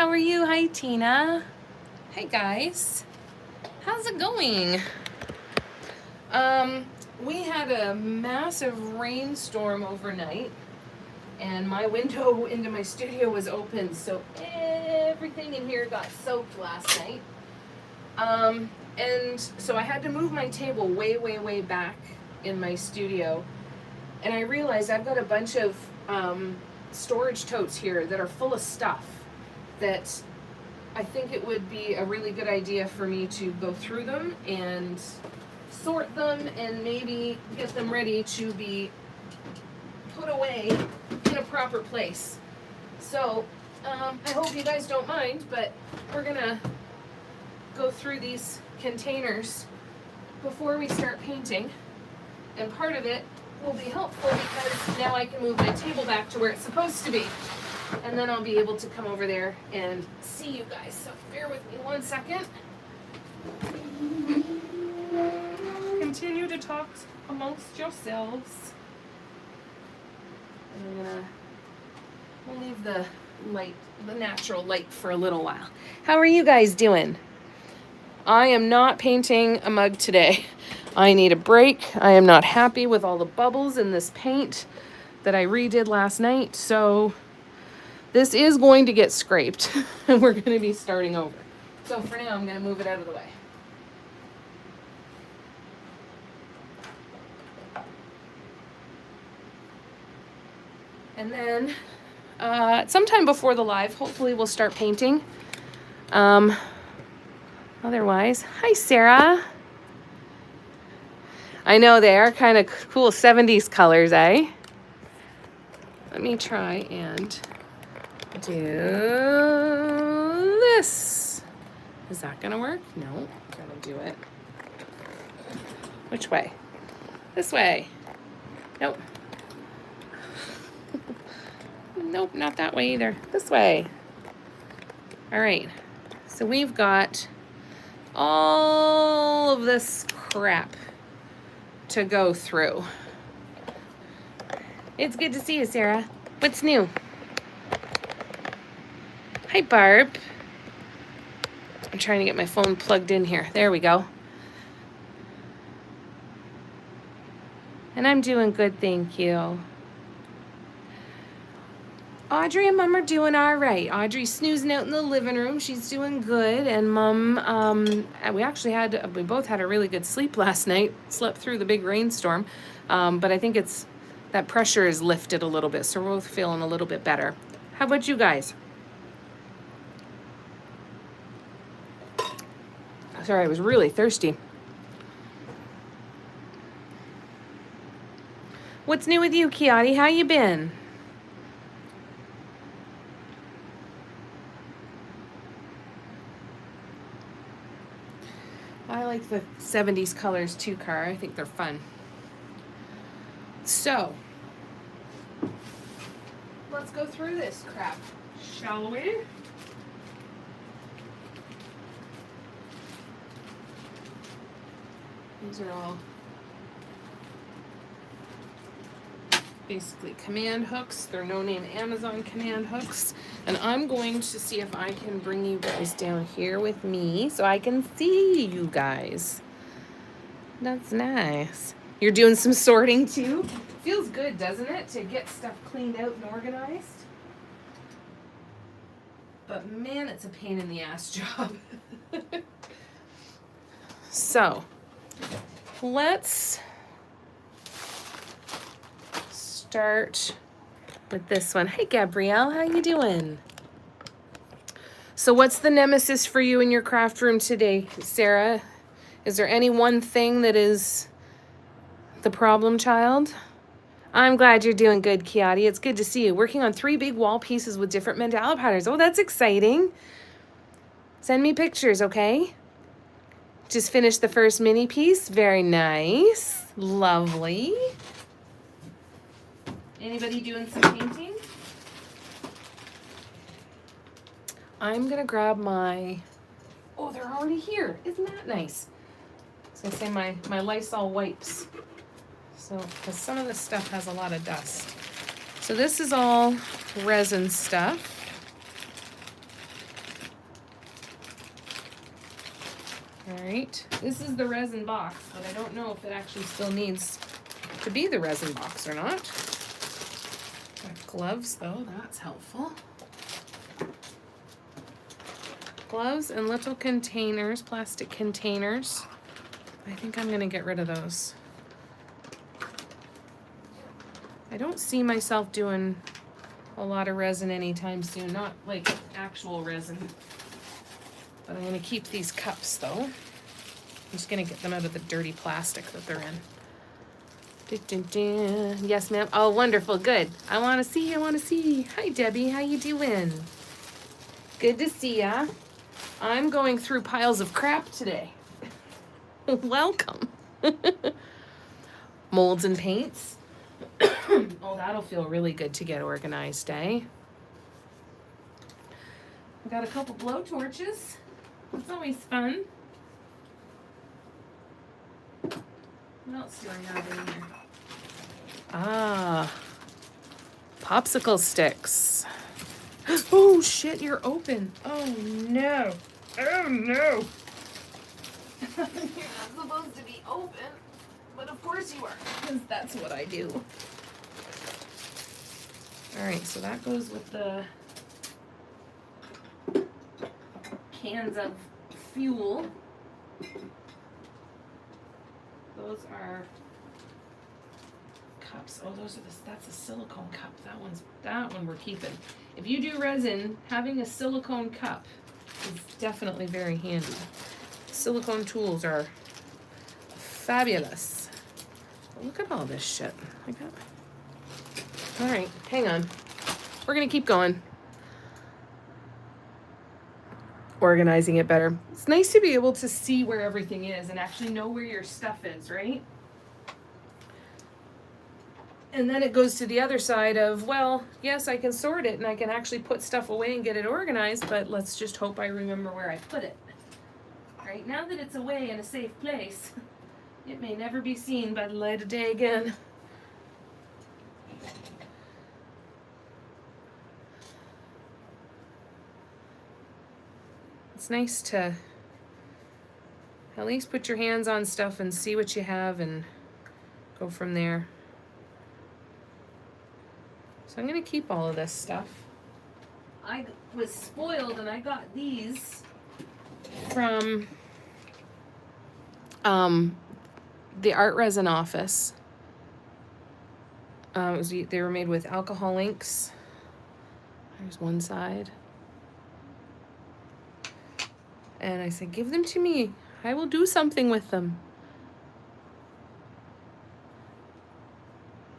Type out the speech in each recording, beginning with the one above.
How are you? Hi, Tina. Hey, guys. How's it going? We had a massive rainstorm overnight, and my window into my studio was open, so everything in here got soaked last night. And so I had to move my table way back in my studio, and I realized I've got a bunch of storage totes here that are full of stuff that I think it would be a really good idea for me to go through them and sort them and maybe get them ready to be put away in a proper place. So I hope you guys don't mind, but we're gonna go through these containers before we start painting, and part of it will be helpful because now I can move my table back to where it's supposed to be, and then I'll be able to come over there and see you guys. So bear with me 1 second. Continue to talk amongst yourselves. And we'll leave the light, the natural light, for a little while. How are you guys doing? I am not painting a mug today. I need a break. I am not happy with all the bubbles in this paint that I redid last night, so this is going to get scraped and we're going to be starting over. So for now, I'm going to move it out of the way. And then sometime before the live, hopefully we'll start painting. Otherwise, hi Sarah. I know they are kind of cool 70s colors, eh? Let me try and do this. Is that gonna work? No, gotta do it. Which way? This way. Nope. Nope, not that way either. This way. All right. So we've got all of this crap to go through. It's good to see you, Sarah. What's new? Hi, Barb. I'm trying to get my phone plugged in here. There we go. And I'm doing good, thank you. Audrey and Mom are doing all right. Audrey's snoozing out in the living room. She's doing good. And Mom, we both had a really good sleep last night. Slept through the big rainstorm. But I think that pressure is lifted a little bit. So we're both feeling a little bit better. How about you guys? Sorry, I was really thirsty. What's new with you, Kiati? How you been? I like the 70s colors too, Cara. I think they're fun. So, let's go through this crap, shall we? These are all basically command hooks. They're no-name Amazon command hooks. And I'm going to see if I can bring you guys down here with me so I can see you guys. That's nice. You're doing some sorting too? Feels good, doesn't it, to get stuff cleaned out and organized? But man, it's a pain in the ass job. So, let's start with this one. Hey, Gabrielle, how you doing? So what's the nemesis for you in your craft room today, Sarah? Is there any one thing that is the problem child? I'm glad you're doing good, Kiati. It's good to see you. Working on 3 big wall pieces with different mandala patterns. Oh, that's exciting. Send me pictures, okay? Just finished the first mini piece. Very nice. Lovely. Anybody doing some painting? I'm gonna grab my, oh, they're already here. Isn't that nice? I was gonna say my Lysol wipes. So, because some of this stuff has a lot of dust. So this is all resin stuff. All right, this is the resin box, but I don't know if it actually still needs to be the resin box or not. Got gloves though, that's helpful. Gloves and little containers, plastic containers. I think I'm gonna get rid of those. I don't see myself doing a lot of resin anytime soon, not like actual resin. But I'm gonna keep these cups though. I'm just gonna get them out of the dirty plastic that they're in. Dun, dun, dun. Yes, ma'am. Oh, wonderful, good. I wanna see. Hi, Debbie, how you doing? Good to see ya. I'm going through piles of crap today. Welcome. Molds and paints. Oh, that'll feel really good to get organized, eh? I got a couple blow torches. It's always fun. What else do I have in here? Ah, popsicle sticks. Oh shit, you're open. Oh no. Oh no. You're not supposed to be open, but of course you are, because that's what I do. All right, so that goes with the cans of fuel. Those are cups. Oh, those are that's a silicone cup. That one we're keeping. If you do resin, having a silicone cup is definitely very handy. Silicone tools are fabulous. Look at all this shit. All right, hang on. We're gonna keep going. Organizing it better. It's nice to be able to see where everything is and actually know where your stuff is, right? And then it goes to the other side of, well, yes, I can sort it and I can actually put stuff away and get it organized, but let's just hope I remember where I put it. Right, now that it's away in a safe place, it may never be seen by the light of day again. It's nice to at least put your hands on stuff and see what you have and go from there. So I'm going to keep all of this stuff. I was spoiled and I got these from the art resin office. They were made with alcohol inks. There's one side. And I said, give them to me. I will do something with them.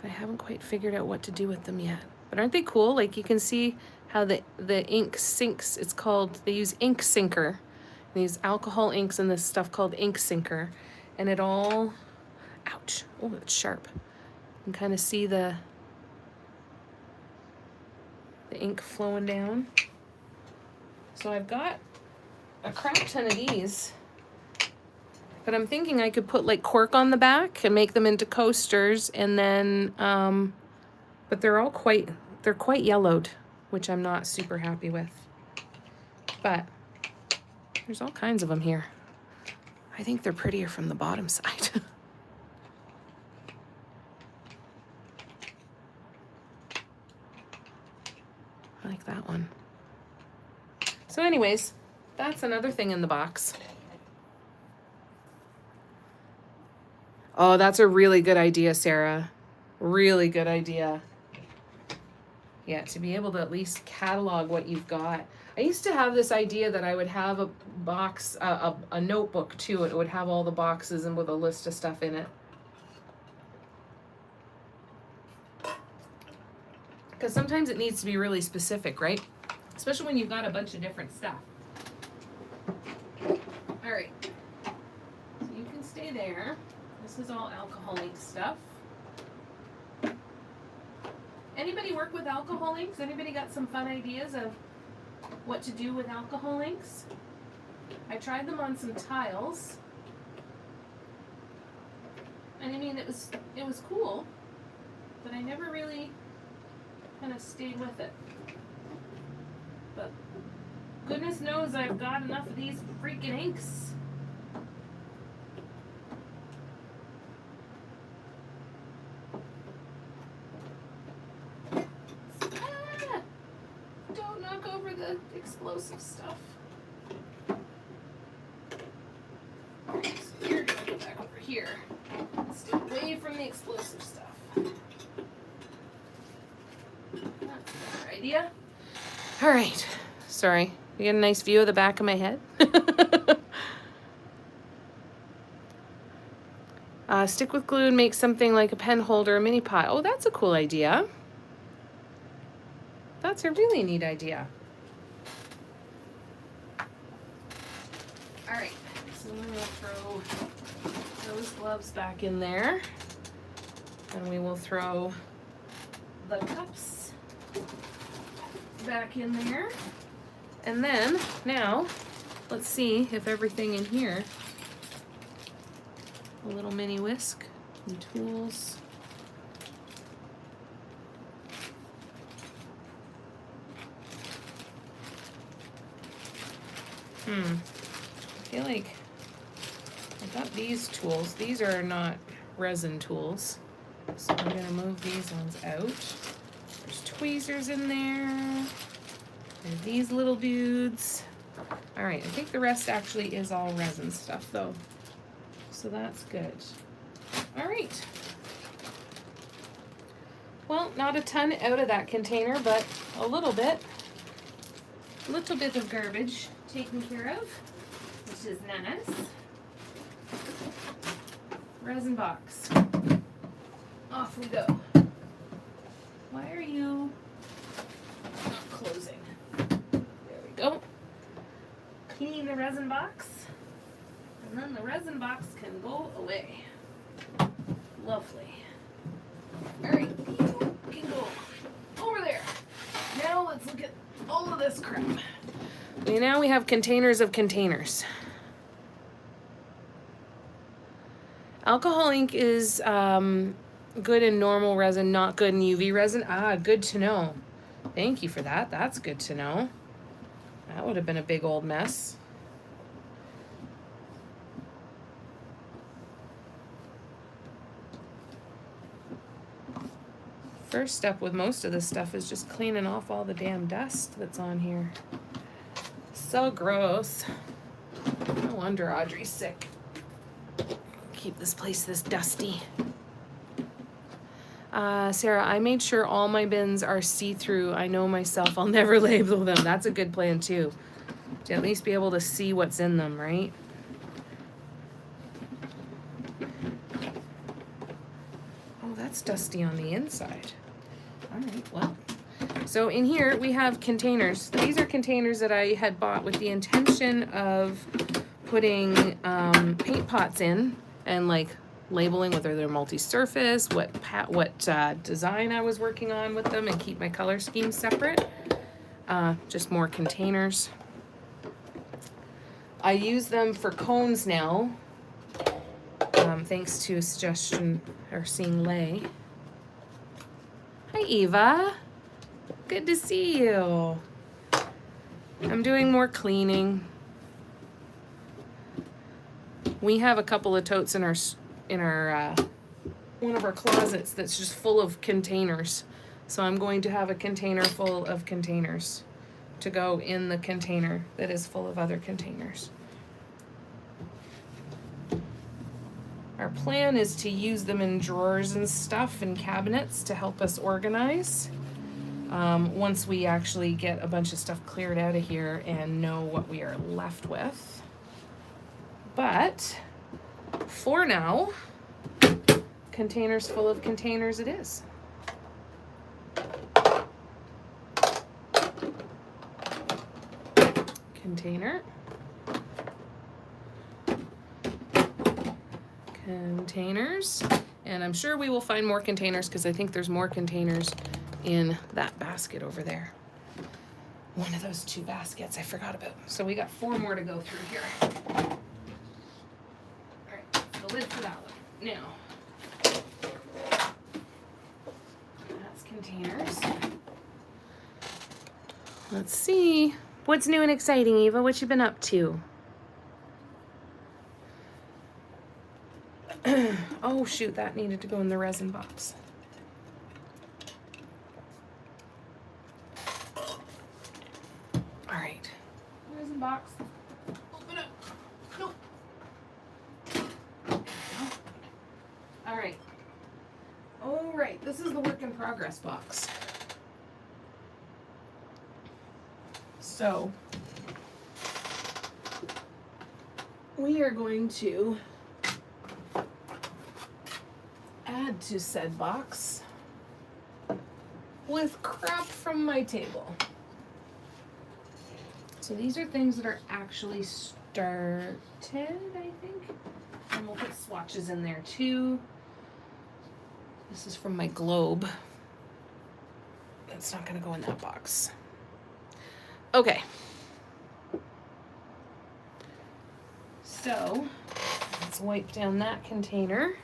I haven't quite figured out what to do with them yet. But aren't they cool? Like you can see how the ink sinks. It's called, they use ink sinker. They use alcohol inks and this stuff called ink sinker. And it all, ouch, oh, it's sharp. You can kind of see the ink flowing down. So I've got a crap ton of these. But I'm thinking I could put like cork on the back and make them into coasters and then, but they're quite yellowed, which I'm not super happy with. But there's all kinds of them here. I think they're prettier from the bottom side. I like that one. So anyways, that's another thing in the box. Oh, that's a really good idea, Sarah. Really good idea. Yeah, to be able to at least catalog what you've got. I used to have this idea that I would have a box, a notebook too. It would have all the boxes and with a list of stuff in it. Because sometimes it needs to be really specific, right? Especially when you've got a bunch of different stuff. All right. So you can stay there. This is all alcohol ink stuff. Anybody work with alcohol inks? Anybody got some fun ideas of what to do with alcohol inks? I tried them on some tiles. And I mean, it was cool, but I never really kind of stayed with it. But goodness knows I've got enough of these freaking inks. explosive stuff. Alright, so you're gonna go back over here. Stay away from the explosive stuff. That's a better idea. Alright, sorry. You get a nice view of the back of my head? Stick with glue and make something like a pen holder, a mini pot. Oh, that's a cool idea. That's a really neat idea. All right, so I'm gonna throw those gloves back in there. And we will throw the cups back in there. And then, now, let's see if everything in here, a little mini whisk and tools. I feel like I got these tools. These are not resin tools. So I'm gonna move these ones out. There's tweezers in there. There's these little dudes. All right, I think the rest actually is all resin stuff though. So that's good. All right. Well, not a ton out of that container, but a little bit. A little bit of garbage taken care of, which is nice. Resin box. Off we go. Why are you not closing? There we go. Clean the resin box. And then the resin box can go away. Lovely. Alright, you can go over there. Now let's look at all of this crap. Now we have containers of containers. Alcohol ink is good in normal resin, not good in UV resin. Ah, good to know. Thank you for that. That's good to know. That would have been a big old mess. First step with most of this stuff is just cleaning off all the damn dust that's on here. So gross. No wonder Audrey's sick. Keep this place this dusty. Sarah, I made sure all my bins are see-through. I know myself, I'll never label them. That's a good plan too. To at least be able to see what's in them, right? Oh, that's dusty on the inside. All right, well. So in here we have containers. These are containers that I had bought with the intention of putting paint pots in and like labeling whether they're multi-surface, what design I was working on with them, and keep my color scheme separate. Just more containers. I use them for cones now, thanks to a suggestion or seeing Lay. Hi Eva, good to see you. I'm doing more cleaning. We have a couple of totes in our one of our closets that's just full of containers. So I'm going to have a container full of containers to go in the container that is full of other containers. Our plan is to use them in drawers and stuff and cabinets to help us organize. Once we actually get a bunch of stuff cleared out of here and know what we are left with. But for now, containers full of containers it is. Container. Containers. And I'm sure we will find more containers because I think there's more containers in that basket over there. One of those two baskets I forgot about. So we got 4 more to go through here. All right, the lid for that one. Now, that's containers. Let's see. What's new and exciting, Eva? What you been up to? Oh, shoot, that needed to go in the resin box. All right. Resin box. Open up. Nope. All right. All right. This is the work in progress box. So we are going to add to said box with crap from my table. So these are things that are actually started, I think. And we'll put swatches in there too. This is from my globe. That's not going to go in that box. Okay. So let's wipe down that container.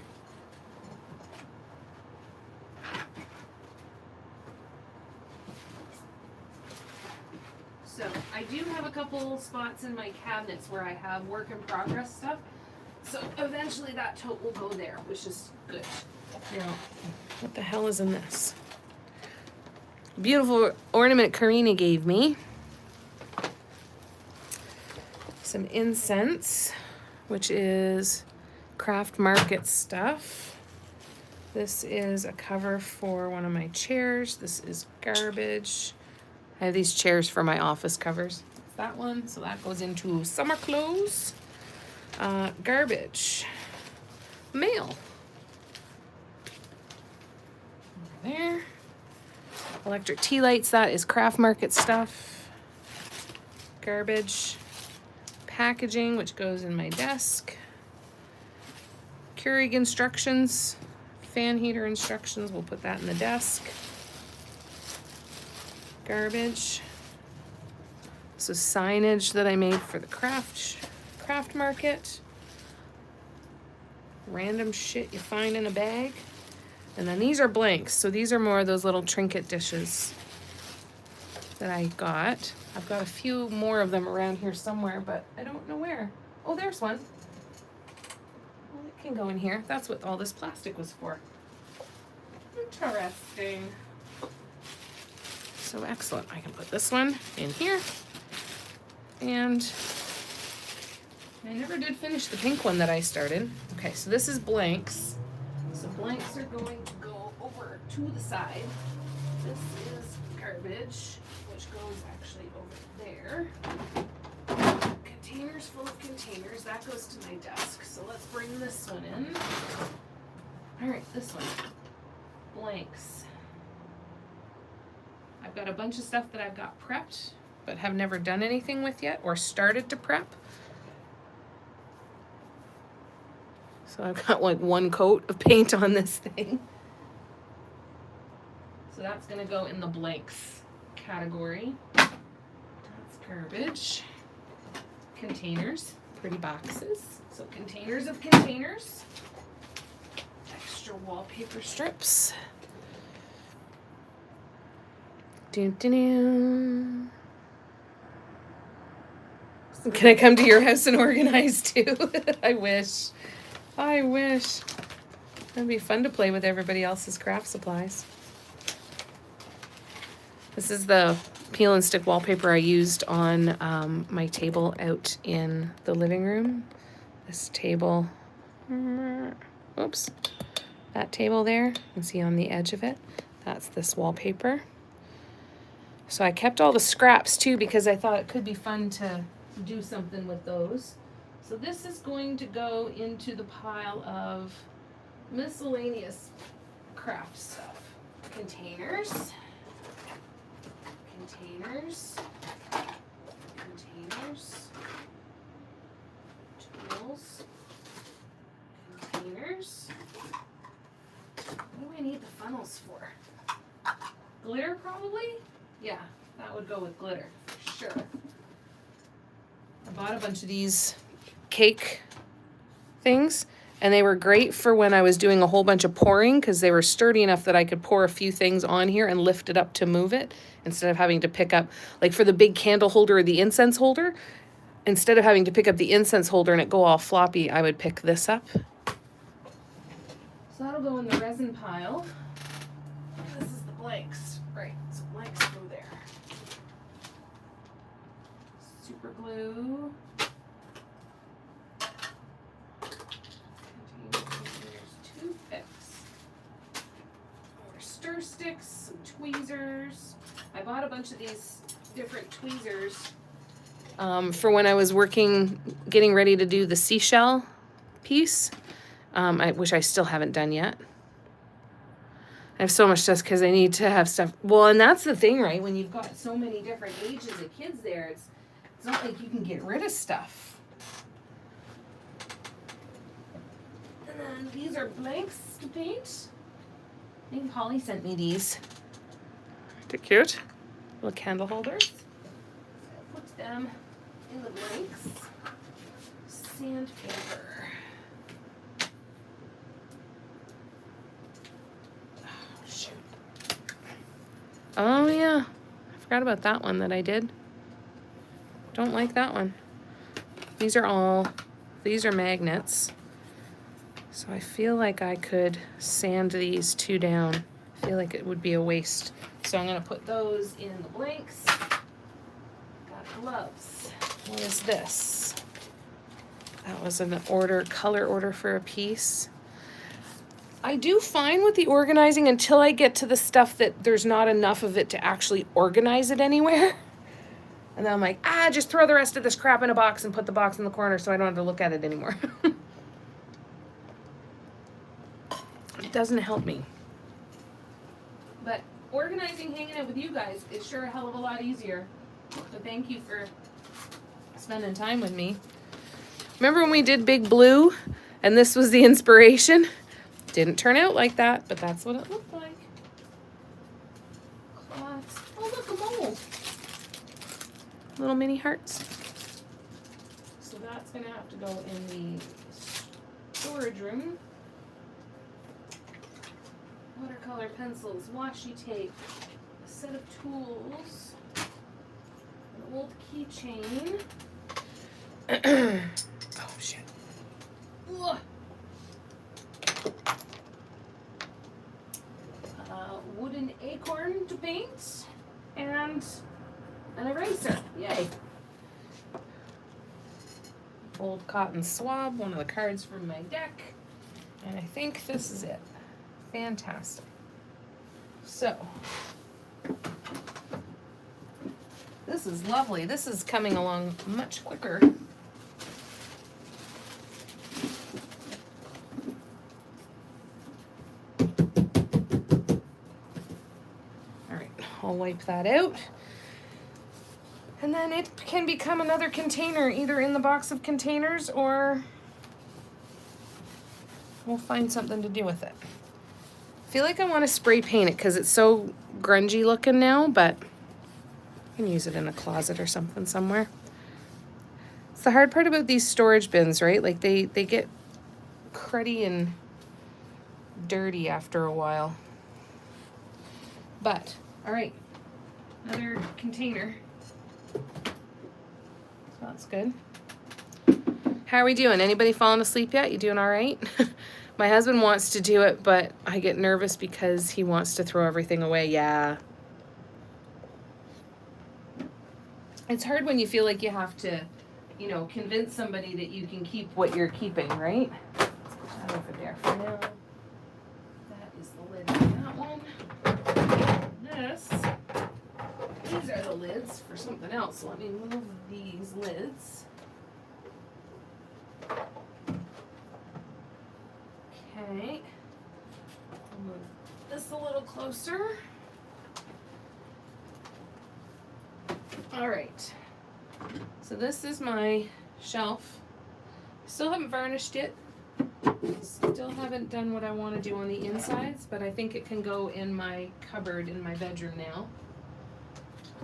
So I do have a couple spots in my cabinets where I have work in progress stuff. So eventually that tote will go there, which is good. Now, what the hell is in this? Beautiful ornament Karina gave me. Some incense, which is craft market stuff. This is a cover for one of my chairs. This is garbage. I have these chairs for my office covers. That's that one, so that goes into summer clothes. Garbage. Mail. Over there. Electric tea lights, that is craft market stuff. Garbage. Packaging, which goes in my desk. Keurig instructions. Fan heater instructions, we'll put that in the desk. Garbage. This is signage that I made for the craft market. Random shit you find in a bag. And then these are blanks. So these are more of those little trinket dishes that I got. I've got a few more of them around here somewhere, but I don't know where. Oh, there's one. Well, it can go in here. That's what all this plastic was for. Interesting. So excellent. I can put this one in here. And I never did finish the pink one that I started. Okay, so this is blanks. So blanks are going to go over to the side. This is garbage, which goes actually over there. Containers full of containers. That goes to my desk. So let's bring this one in. All right, this one. Blanks. I've got a bunch of stuff that I've got prepped, but have never done anything with yet or started to prep. So I've got like one coat of paint on this thing. So that's gonna go in the blanks category. That's garbage. Containers, pretty boxes. So containers of containers. Extra wallpaper strips. Dun, dun, dun. Can I come to your house and organize too? I wish. I wish. It'd be fun to play with everybody else's craft supplies. This is the peel and stick wallpaper I used on my table out in the living room. This table, oops, that table there, you can see on the edge of it, that's this wallpaper. So I kept all the scraps too because I thought it could be fun to do something with those. So this is going to go into the pile of miscellaneous craft stuff. Containers. Containers. Containers. Tools. Containers. What do I need the funnels for? Glitter probably? Yeah, that would go with glitter for sure. I bought a bunch of these cake things, and they were great for when I was doing a whole bunch of pouring because they were sturdy enough that I could pour a few things on here and lift it up to move it instead of having to pick up, like for the big candle holder or the incense holder, instead of having to pick up the incense holder and it go all floppy, I would pick this up. So that'll go in the resin pile. This is the blanks. Right, so blanks go there. super glue. Toothpicks. More stir sticks, some tweezers. I bought a bunch of these different tweezers for when I was getting ready to do the seashell piece, which I still haven't done yet. I have so much stuff because I need to have stuff. Well, and that's the thing, right? When you've got so many different ages of kids there, it's not like you can get rid of stuff. And then these are blanks to paint. I think Holly sent me these. They're cute. Little candle holders. So I put them in the blanks. Sandpaper. Oh yeah, I forgot about that one that I did. Don't like that one. These are magnets. So I feel like I could sand these two down. I feel like it would be a waste. So I'm gonna put those in the blanks. Got gloves. What is this? That was an color order for a piece. I do fine with the organizing until I get to the stuff that there's not enough of it to actually organize it anywhere. And then I'm like, just throw the rest of this crap in a box and put the box in the corner so I don't have to look at it anymore. It doesn't help me. But organizing, hanging out with you guys is sure a hell of a lot easier. So thank you for spending time with me. Remember when we did Big Blue and this was the inspiration? Didn't turn out like that, but that's what it looked like. Cloths. Oh, look, a mold. Little mini hearts. So that's going to have to go in the storage room. Watercolor pencils, washi tape, a set of tools, an old keychain. Oh, shit. Ugh. Wooden acorn to paint, and an eraser. Yay. Old cotton swab, one of the cards from my deck, and I think this is it. Fantastic. So, this is lovely. This is coming along much quicker. I'll wipe that out. And then it can become another container, either in the box of containers or we'll find something to do with it. I feel like I want to spray paint it because it's so grungy looking now, but I can use it in a closet or something somewhere. It's the hard part about these storage bins, right? Like they get cruddy and dirty after a while. But all right, another container. So that's good. How are we doing? Anybody falling asleep yet? You doing all right? My husband wants to do it, but I get nervous because he wants to throw everything away. Yeah. It's hard when you feel like you have to, convince somebody that you can keep what you're keeping, right? Let's put that over there for now. That is the lid on that one. These are the lids for something else. So let me move these lids. Okay. I'll move this a little closer. All right. So this is my shelf. Still haven't varnished it. Still haven't done what I want to do on the insides, but I think it can go in my cupboard in my bedroom now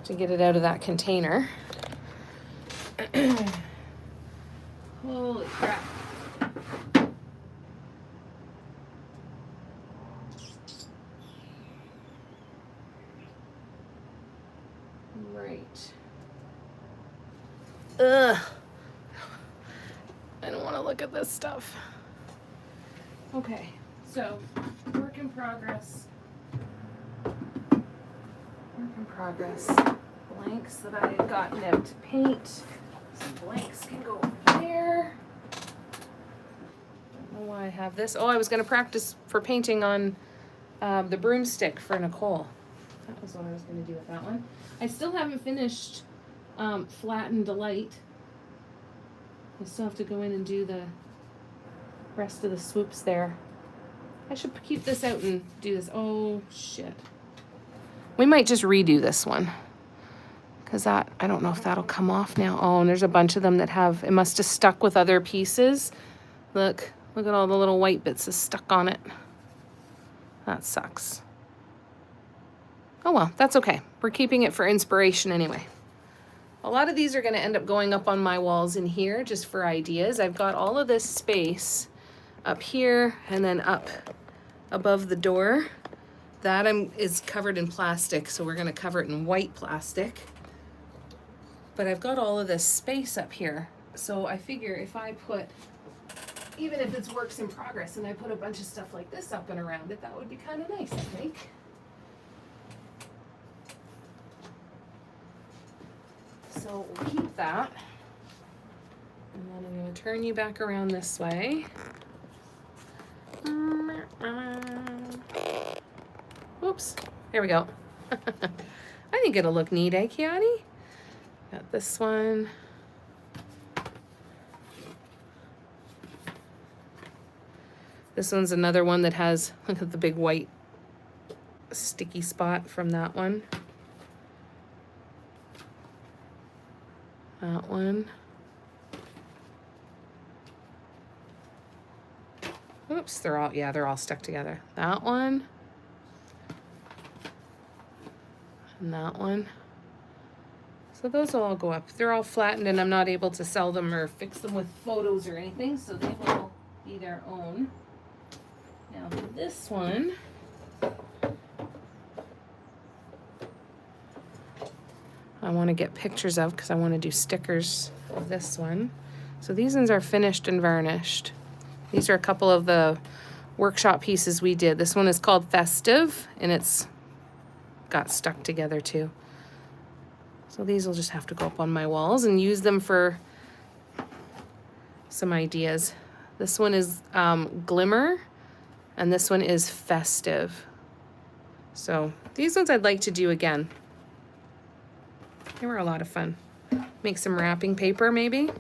to get it out of that container. Holy crap. Right. Ugh. I don't want to look at this stuff. Okay, so work in progress. Work in progress. Blanks that I had gotten out to paint. can go over there. Don't know why I have this. Oh, I was going to practice for painting on the broomstick for Nicole. That was what I was going to do with that one. I still haven't finished Flatten Delight. I still have to go in and do the rest of the swoops there. I should keep this out and do this. Oh, shit. We might just redo this one. Because that, I don't know if that'll come off now. Oh, and there's a bunch of them that have, it must have stuck with other pieces. Look at all the little white bits that's stuck on it. That sucks. Oh well, that's okay. We're keeping it for inspiration anyway. A lot of these are going to end up going up on my walls in here just for ideas. I've got all of this space up here and then up above the door. That is covered in plastic, so we're going to cover it in white plastic. But I've got all of this space up here. So I figure if I put, even if it's works in progress, and I put a bunch of stuff like this up and around it, that would be kind of nice, I think. So we'll keep that. And then I'm going to turn you back around this way. Oops. There we go. I think it'll look neat, eh, Kiani? Got this one. This one's another one that has, look at the big white sticky spot from that one. That one. Oops, they're all stuck together. That one. And that one. So those will all go up. They're all flattened and I'm not able to sell them or fix them with photos or anything, so they will be their own. Now this one, I want to get pictures of because I want to do stickers of this one. So these ones are finished and varnished. These are a couple of the workshop pieces we did. This one is called Festive and it's got stuck together too. So these will just have to go up on my walls and use them for some ideas. This one is Glimmer and this one is Festive. So these ones I'd like to do again. They were a lot of fun. Make some wrapping paper maybe.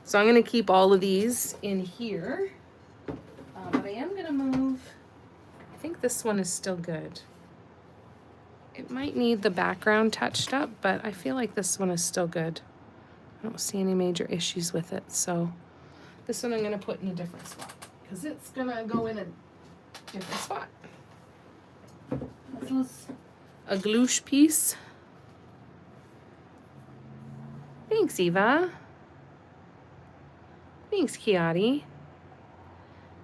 So I'm going to keep all of these in here. But I am going to move, I think this one is still good. It might need the background touched up, but I feel like this one is still good. I don't see any major issues with it. So this one I'm going to put in a different spot because it's going to go in a different spot. This was a glouche piece. Thanks, Eva. Thanks, Kiati.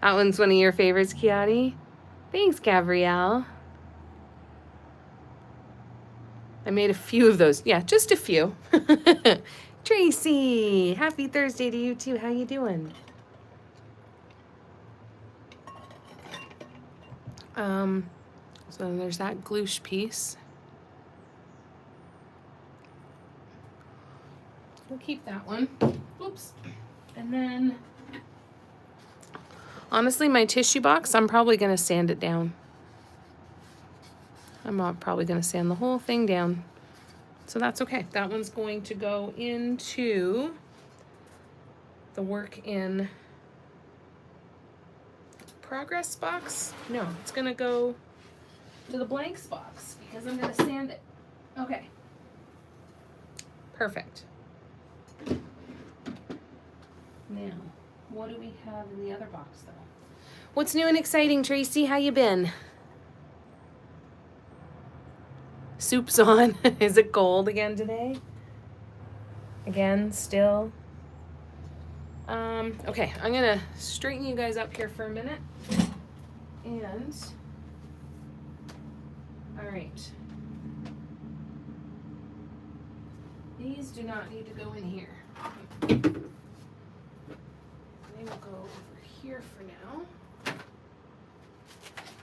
That one's one of your favorites, Kiati. Thanks, Gabrielle. I made a few of those. Yeah, just a few. Tracy, happy Thursday to you too. How you doing? So there's that glouche piece. We'll keep that one. Oops. And then, honestly, my tissue box, I'm probably going to sand it down. I'm probably going to sand the whole thing down. So that's okay. That one's going to go into the work in progress box. No, it's going to go to the blanks box because I'm going to sand it. Okay. Perfect. Now, what do we have in the other box though? What's new and exciting, Tracy? How you been? Soup's on. Is it cold again today? Again, still? Okay, I'm gonna straighten you guys up here for a minute. And, all right. These do not need to go in here. They will go over here for now.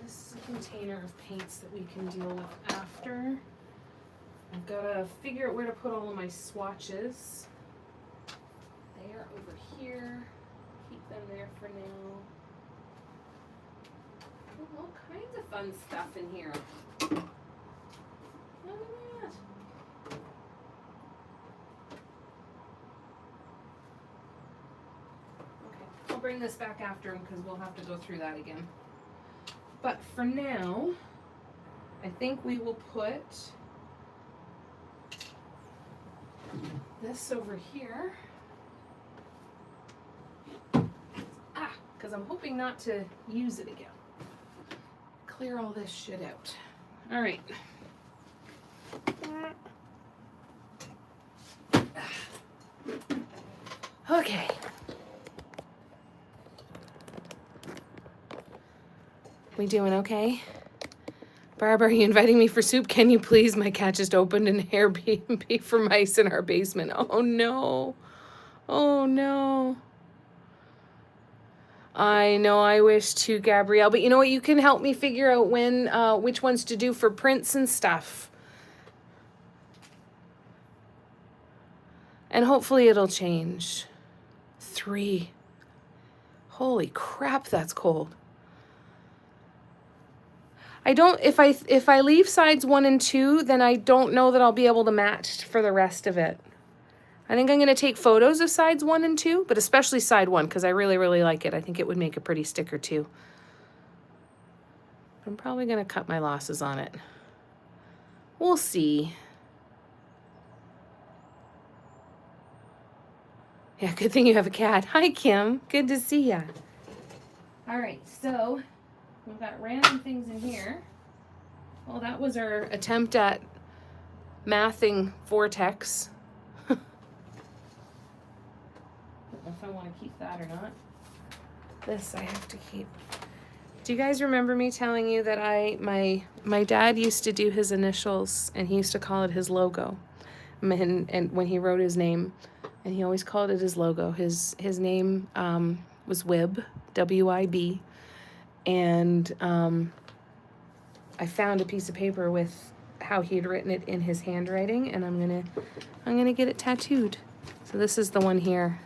This is a container of paints that we can deal with after. I've got to figure out where to put all of my swatches. They are over here. Keep them there for now. Oh, all kinds of fun stuff in here. Look at that. Okay, I'll bring this back after him because we'll have to go through that again. But for now, I think we will put this over here. Because I'm hoping not to use it again. Clear all this shit out. All right. Okay. We doing okay? Barb, are you inviting me for soup? Can you please? My cat just opened an Airbnb for mice in our basement. Oh no. Oh no. I know, I wish too, Gabrielle. But you know what? You can help me figure out when, which ones to do for prints and stuff. And hopefully it'll change. 3. Holy crap, that's cold. I don't, if I leave sides 1 and 2, then I don't know that I'll be able to match for the rest of it. I think I'm going to take photos of sides 1 and 2, but especially side 1 because I really, really like it. I think it would make a pretty sticker too. I'm probably going to cut my losses on it. We'll see. Yeah, good thing you have a cat. Hi, Kim. Good to see ya. All right, so we've got random things in here. Well, that was our attempt at mathing vortex. I don't know if I want to keep that or not. This I have to keep. Do you guys remember me telling you that my dad used to do his initials and he used to call it his logo? And when he wrote his name, and he always called it his logo. His name was Wib, W-I-B, and I found a piece of paper with how he had written it in his handwriting, and I'm gonna get it tattooed. So this is the one here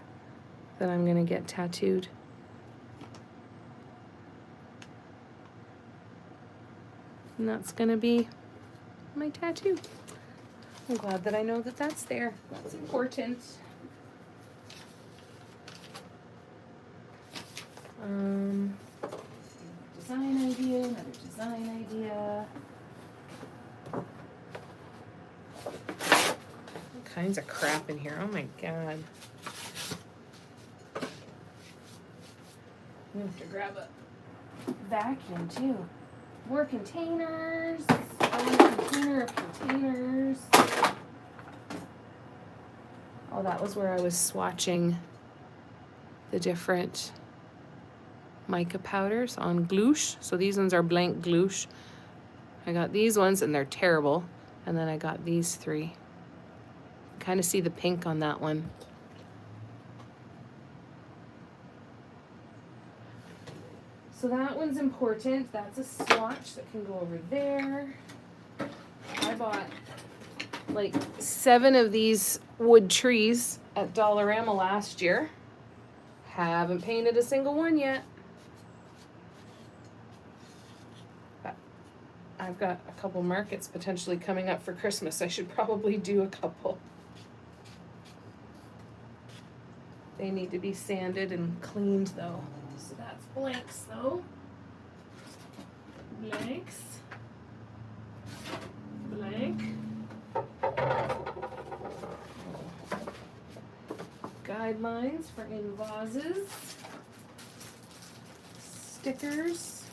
that I'm gonna get tattooed. And that's gonna be my tattoo. I'm glad that I know that that's there. That's important. Design idea, another design idea. All kinds of crap in here. Oh my god. I'm gonna have to grab a vacuum too. More containers. Another container of containers. Oh, that was where I was swatching the different mica powders on gouache. So these ones are blank gouache. I got these ones and they're terrible. And then I got these 3. Kind of see the pink on that one. So that one's important. That's a swatch that can go over there. I bought like 7 of these wood trees at Dollarama last year. Haven't painted a single one yet. But I've got a couple markets potentially coming up for Christmas. I should probably do a couple. They need to be sanded and cleaned though. So that's blanks though. Blanks. Blank. Guidelines for in vases. Stickers.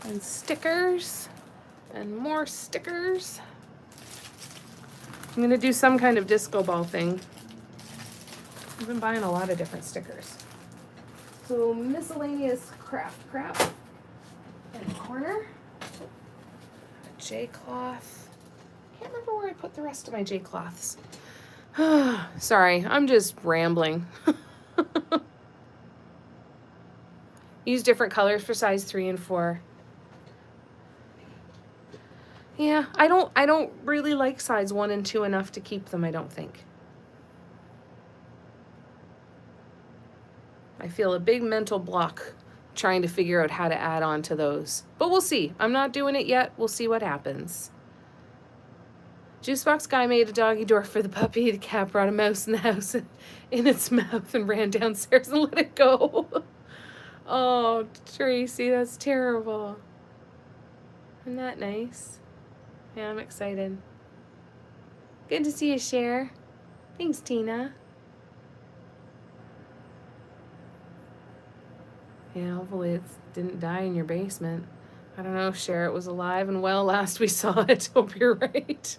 And stickers. And more stickers. I'm going to do some kind of disco ball thing. I've been buying a lot of different stickers. So miscellaneous craft crap in the corner. A J-cloth. Can't remember where I put the rest of my J-cloths. Sorry, I'm just rambling. Use different colors for size 3 and 4. Yeah, I don't really like size 1 and 2 enough to keep them, I don't think. I feel a big mental block trying to figure out how to add on to those. But we'll see. I'm not doing it yet. We'll see what happens. Juicebox guy made a doggy door for the puppy. The cat brought a mouse in the house in its mouth and ran downstairs and let it go. Oh, Tracy, that's terrible. Isn't that nice? Yeah, I'm excited. Good to see you, Cher. Thanks, Tina. Yeah, hopefully it didn't die in your basement. I don't know, Cher. It was alive and well last we saw it. Hope you're right.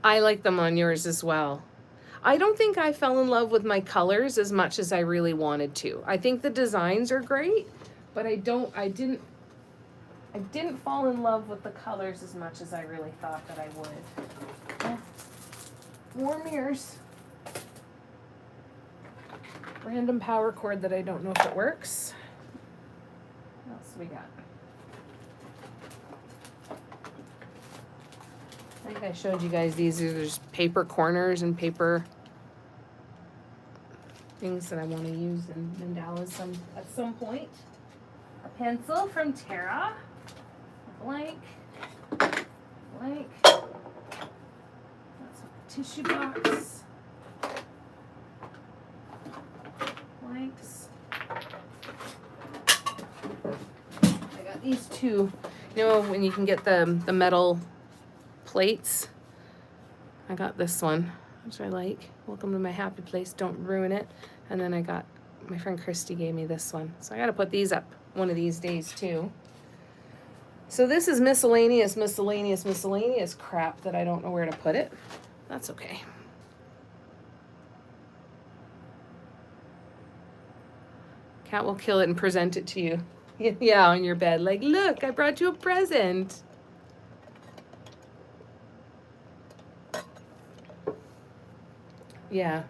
I like them on yours as well. I don't think I fell in love with my colors as much as I really wanted to. I think the designs are great, but I didn't fall in love with the colors as much as I really thought that I would. Yeah. More mirrors. Random power cord that I don't know if it works. What else we got? I think I showed you guys these. These are just paper corners and paper things that I want to use in mandalas at some point. A pencil from Tara. A blank. Blank. That's a tissue box. Blanks. I got these two. You know when you can get the metal plates? I got this one, which I like. Welcome to my happy place, don't ruin it. And then I got, my friend Christy gave me this one. So I gotta put these up one of these days too. So this is miscellaneous crap that I don't know where to put it. That's okay. Cat will kill it and present it to you. Yeah, on your bed. Like, look, I brought you a present. Yeah.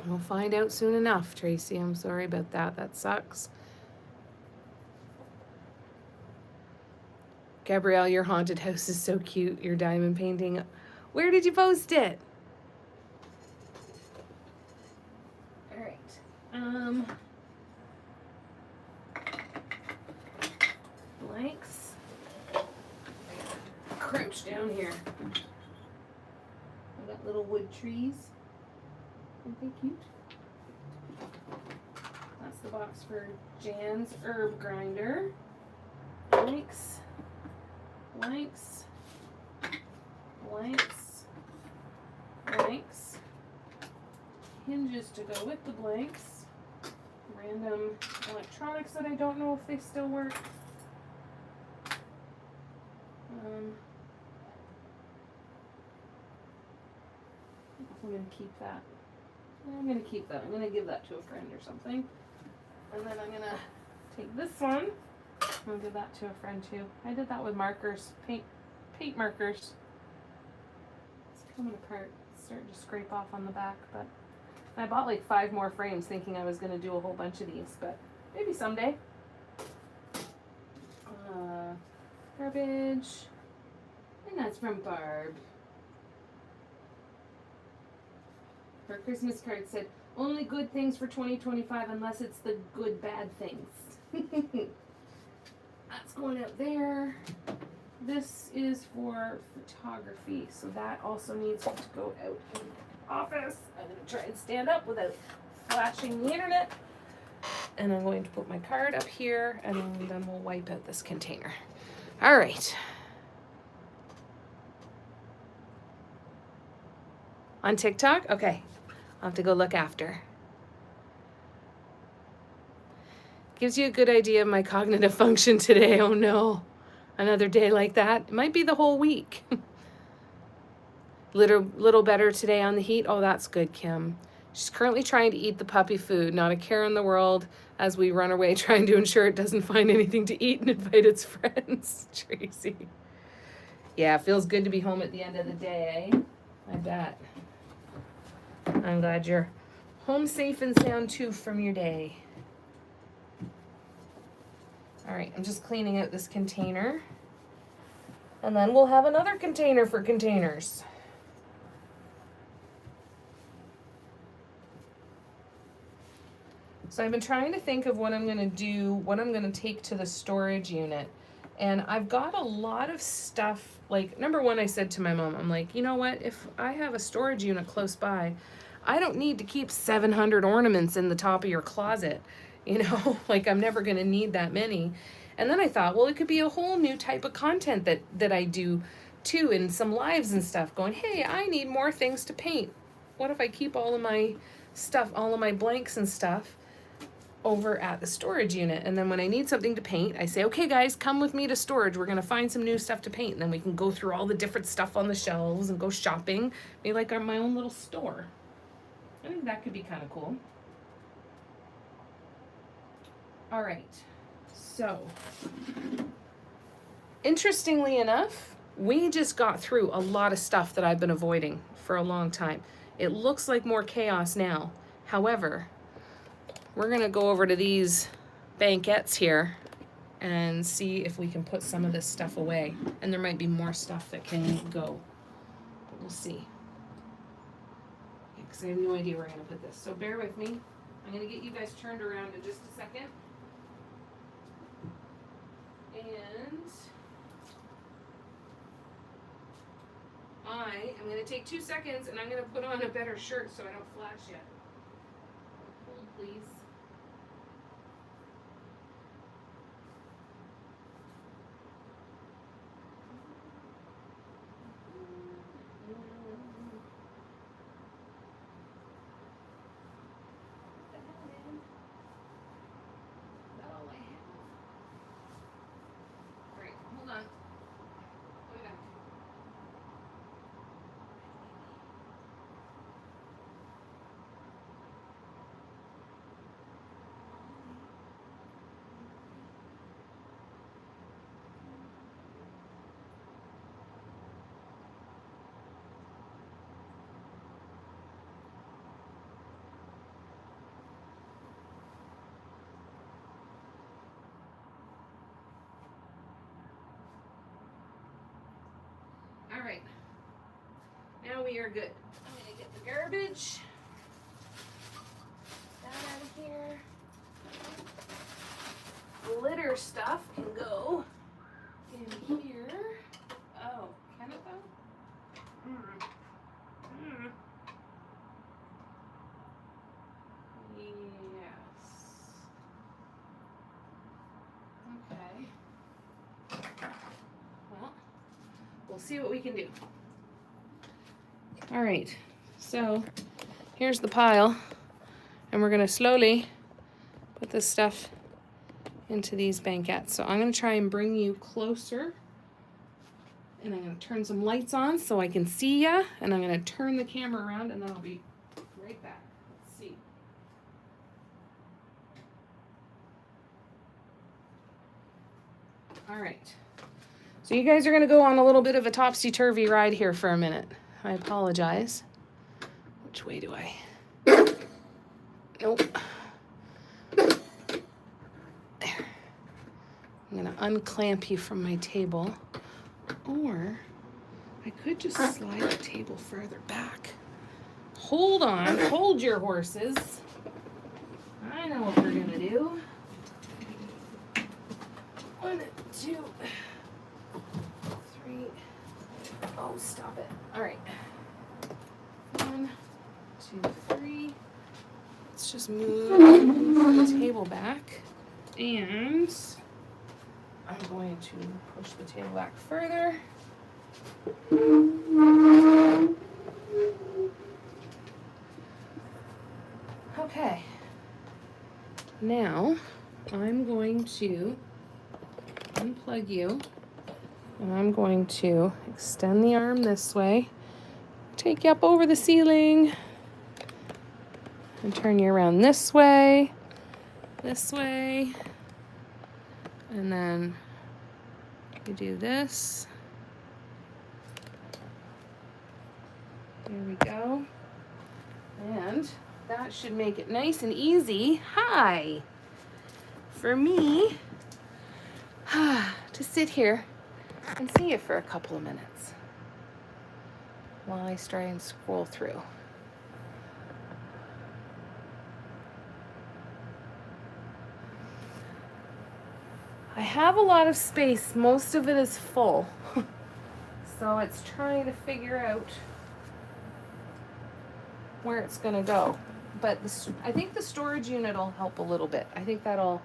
We'll find out soon enough, Tracy. I'm sorry about that. That sucks. Gabrielle, your haunted house is so cute. Your diamond painting. Where did you post it? All right. Blanks. Crouch down here. I got little wood trees. Aren't they cute? That's the box for Jan's herb grinder. Blanks. Blanks. Blanks. Blanks. Hinges to go with the blanks. Random electronics that I don't know if they still work. I'm going to keep that. I'm going to keep that. I'm going to give that to a friend or something. And then I'm going to take this one. I'm going to give that to a friend too. I did that with markers, paint markers. It's coming apart. It's starting to scrape off on the back, but I bought like 5 more frames thinking I was going to do a whole bunch of these, but maybe someday. Garbage. And that's from Barb. Her Christmas card said, only good things for 2025 unless it's the good bad things. That's going out there. This is for photography, so that also needs to go out in the office. I'm going to try and stand up without flashing the internet. And I'm going to put my card up here, and then we'll wipe out this container. All right. On TikTok? Okay. I'll have to go look after. Gives you a good idea of my cognitive function today. Oh no. Another day like that. It might be the whole week. Little better today on the heat. Oh, that's good, Kim. She's currently trying to eat the puppy food. Not a care in the world as we run away trying to ensure it doesn't find anything to eat and invite its friends. Tracy. Yeah, it feels good to be home at the end of the day, eh? I bet. I'm glad you're home safe and sound too from your day. All right, I'm just cleaning out this container. And then we'll have another container for containers. So I've been trying to think of what I'm going to do, what I'm going to take to the storage unit. And I've got a lot of stuff. Like, number one, I said to my mom, I'm like, you know what? If I have a storage unit close by, I don't need to keep 700 ornaments in the top of your closet. You know, like I'm never going to need that many. And then I thought, well, it could be a whole new type of content that I do too, in some lives and stuff, going, hey, I need more things to paint. What if I keep all of my stuff, all of my blanks and stuff over at the storage unit, and then when I need something to paint, I say, okay guys, come with me to storage, we're gonna find some new stuff to paint, and then we can go through all the different stuff on the shelves and go shopping, be like my own little store. I think that could be kind of cool. All right, so interestingly enough, we just got through a lot of stuff that I've been avoiding for a long time. It looks like more chaos now. However, we're gonna go over to these banquettes here and see if we can put some of this stuff away. And there might be more stuff that can go, but we'll see. Because I have no idea where I'm gonna put this. So bear with me. I'm gonna get you guys turned around in just a second. And I am gonna take 2 seconds and I'm gonna put on a better shirt so I don't flash yet. Hold, please. All right, now we are good. I'm gonna get the garbage that out of here. Glitter stuff can go in here. Oh, can it though? Yes. Okay. Well, we'll see what we can do. All right, so here's the pile, and we're gonna slowly put this stuff into these banquettes. So I'm gonna try and bring you closer, and I'm gonna turn some lights on so I can see ya, and I'm gonna turn the camera around, and then I'll be right back. Let's see. All right. So you guys are gonna go on a little bit of a topsy-turvy ride here for a minute. I apologize. Which way do I? Nope. There. I'm gonna unclamp you from my table. Or I could just slide the table further back. Hold on, hold your horses. I know what we're gonna do. 1, 2, 3. Oh, stop it. All right. 1, 2, 3. Let's just move the table back. And I'm going to push the table back further. Okay. Now I'm going to unplug you, and I'm going to extend the arm this way, take you up over the ceiling, and turn you around this way, and then you do this. There we go. And that should make it nice and easy. For me to sit here and see you for a couple of minutes while I try and scroll through. I have a lot of space. Most of it is full. So it's trying to figure out where it's going to go. But I think the storage unit will help a little bit. I think that'll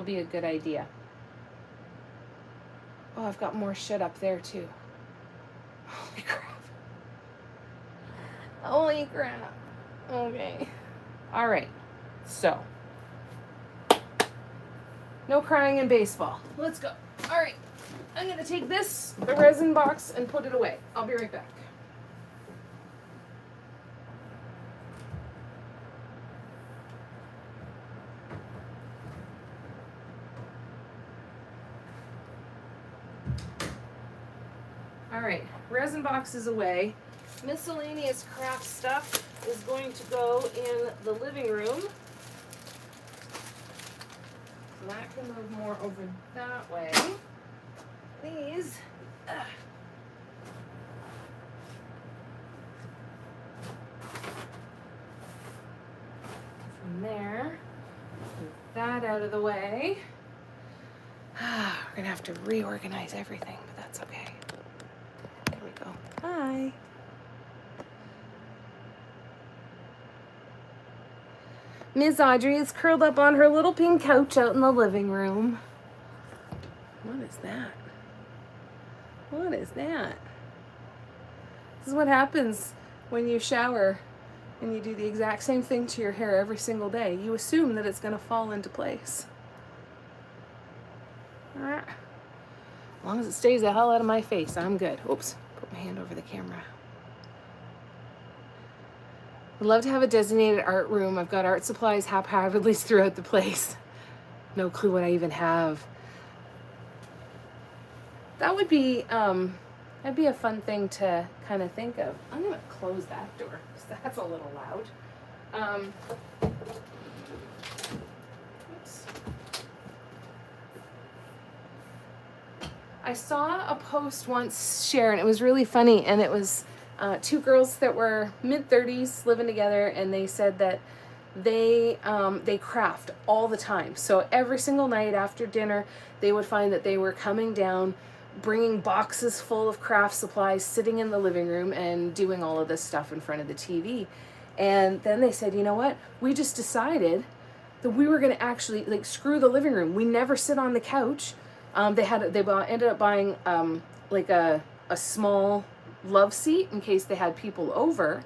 be a good idea. Oh, I've got more shit up there too. Holy crap. Holy crap. Okay. All right. So, no crying in baseball. Let's go. All right. I'm going to take the resin box, and put it away. I'll be right back. All right, resin box is away. Miscellaneous craft stuff is going to go in the living room. So that can move more over that way. These, from there, move that out of the way. We're gonna have to reorganize everything, but that's okay. There we go. Hi. Miss Audrey is curled up on her little pink couch out in the living room. What is that? What is that? This is what happens when you shower and you do the exact same thing to your hair every single day. You assume that it's going to fall into place. As long as it stays the hell out of my face, I'm good. Oops, put my hand over the camera. I'd love to have a designated art room. I've got art supplies haphazardly throughout the place. No clue what I even have. That would be, that'd be a fun thing to kind of think of. I'm going to close that door because that's a little loud. Oops. I saw a post once, Sharon. It was really funny, and it was two girls that were mid-30s living together, and they said that they craft all the time. So every single night after dinner, they would find that they were coming down, bringing boxes full of craft supplies, sitting in the living room and doing all of this stuff in front of the TV. And then they said, you know what? We just decided that we were going to actually screw the living room. We never sit on the couch. They ended up buying like a small love seat in case they had people over.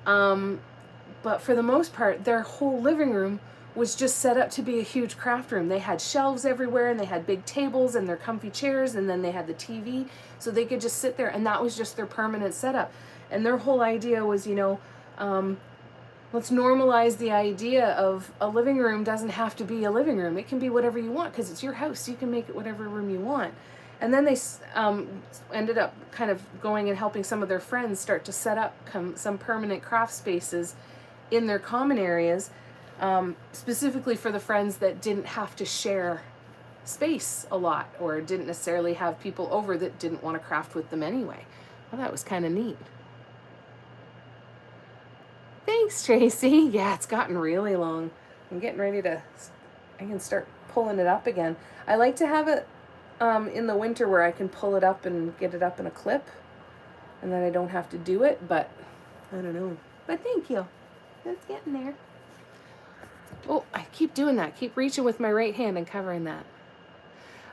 But for the most part, their whole living room was just set up to be a huge craft room. They had shelves everywhere, and they had big tables and their comfy chairs, and then they had the TV, so they could just sit there, and that was just their permanent setup. And their whole idea was, let's normalize the idea of a living room doesn't have to be a living room. It can be whatever you want because it's your house. You can make it whatever room you want. And then they ended up kind of going and helping some of their friends start to set up some permanent craft spaces in their common areas, specifically for the friends that didn't have to share space a lot or didn't necessarily have people over that didn't want to craft with them anyway. Well, that was kind of neat. Thanks, Tracy. Yeah, it's gotten really long. I'm getting ready I can start pulling it up again. I like to have it in the winter where I can pull it up and get it up in a clip, and then I don't have to do it, but I don't know. But thank you. It's getting there. Oh, I keep doing that. Keep reaching with my right hand and covering that.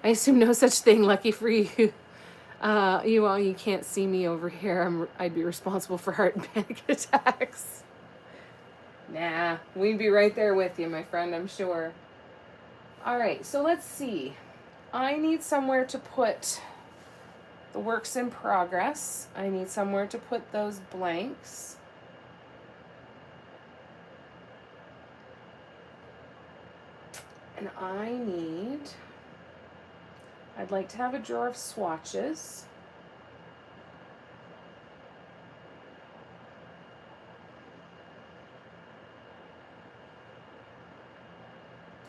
I assume no such thing, lucky for you. You can't see me over here. I'd be responsible for heart and panic attacks. Nah, we'd be right there with you, my friend, I'm sure. All right, so let's see. I need somewhere to put the works in progress. I need somewhere to put those blanks. And I'd like to have a drawer of swatches.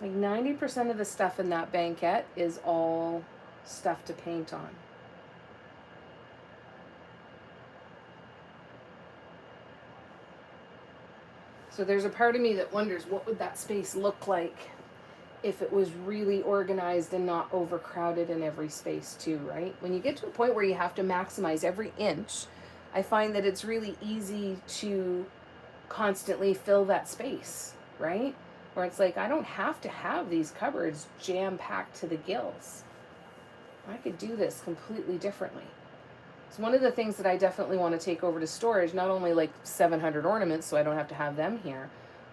Like 90% of the stuff in that banquette is all stuff to paint on. So there's a part of me that wonders what would that space look like if it was really organized and not overcrowded in every space too, right? When you get to a point where you have to maximize every inch, I find that it's really easy to constantly fill that space, right? Where it's like, I don't have to have these cupboards jam-packed to the gills. I could do this completely differently. It's one of the things that I definitely want to take over to storage, not only like 700 ornaments so I don't have to have them here,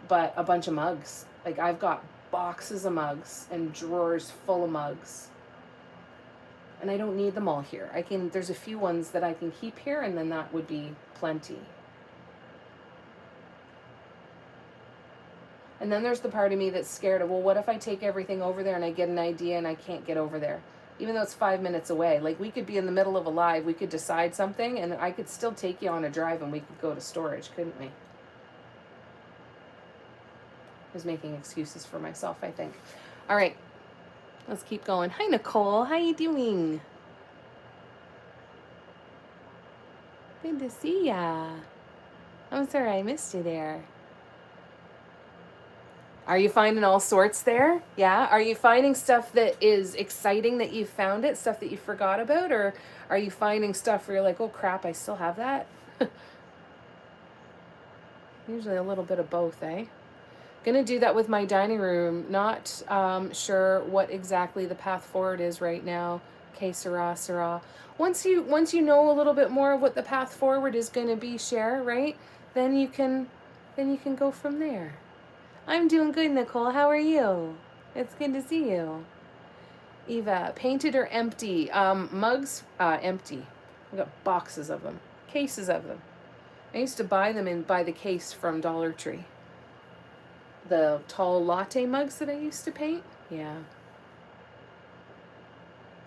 but a bunch of mugs. Like I've got boxes of mugs and drawers full of mugs. And I don't need them all here. There's a few ones that I can keep here, and then that would be plenty. And then there's the part of me that's scared of, well, what if I take everything over there and I get an idea and I can't get over there? Even though it's 5 minutes away. Like we could be in the middle of a live, we could decide something, and I could still take you on a drive and we could go to storage, couldn't we? I was making excuses for myself, I think. All right, let's keep going. Hi, Nicole. How you doing? Good to see ya. I'm sorry I missed you there. Are you finding all sorts there? Yeah? Are you finding stuff that is exciting that you found it, stuff that you forgot about? Or are you finding stuff where you're like, oh crap, I still have that? Usually a little bit of both, eh? Gonna do that with my dining room. Not sure what exactly the path forward is right now. Que sera, sera. Once you know a little bit more of what the path forward is gonna be, share, right? Then you can go from there. I'm doing good, Nicole. How are you? It's good to see you. Eva, painted or empty? Mugs, empty. I've got boxes of them, cases of them. I used to buy them by the case from Dollar Tree. The tall latte mugs that I used to paint. Yeah.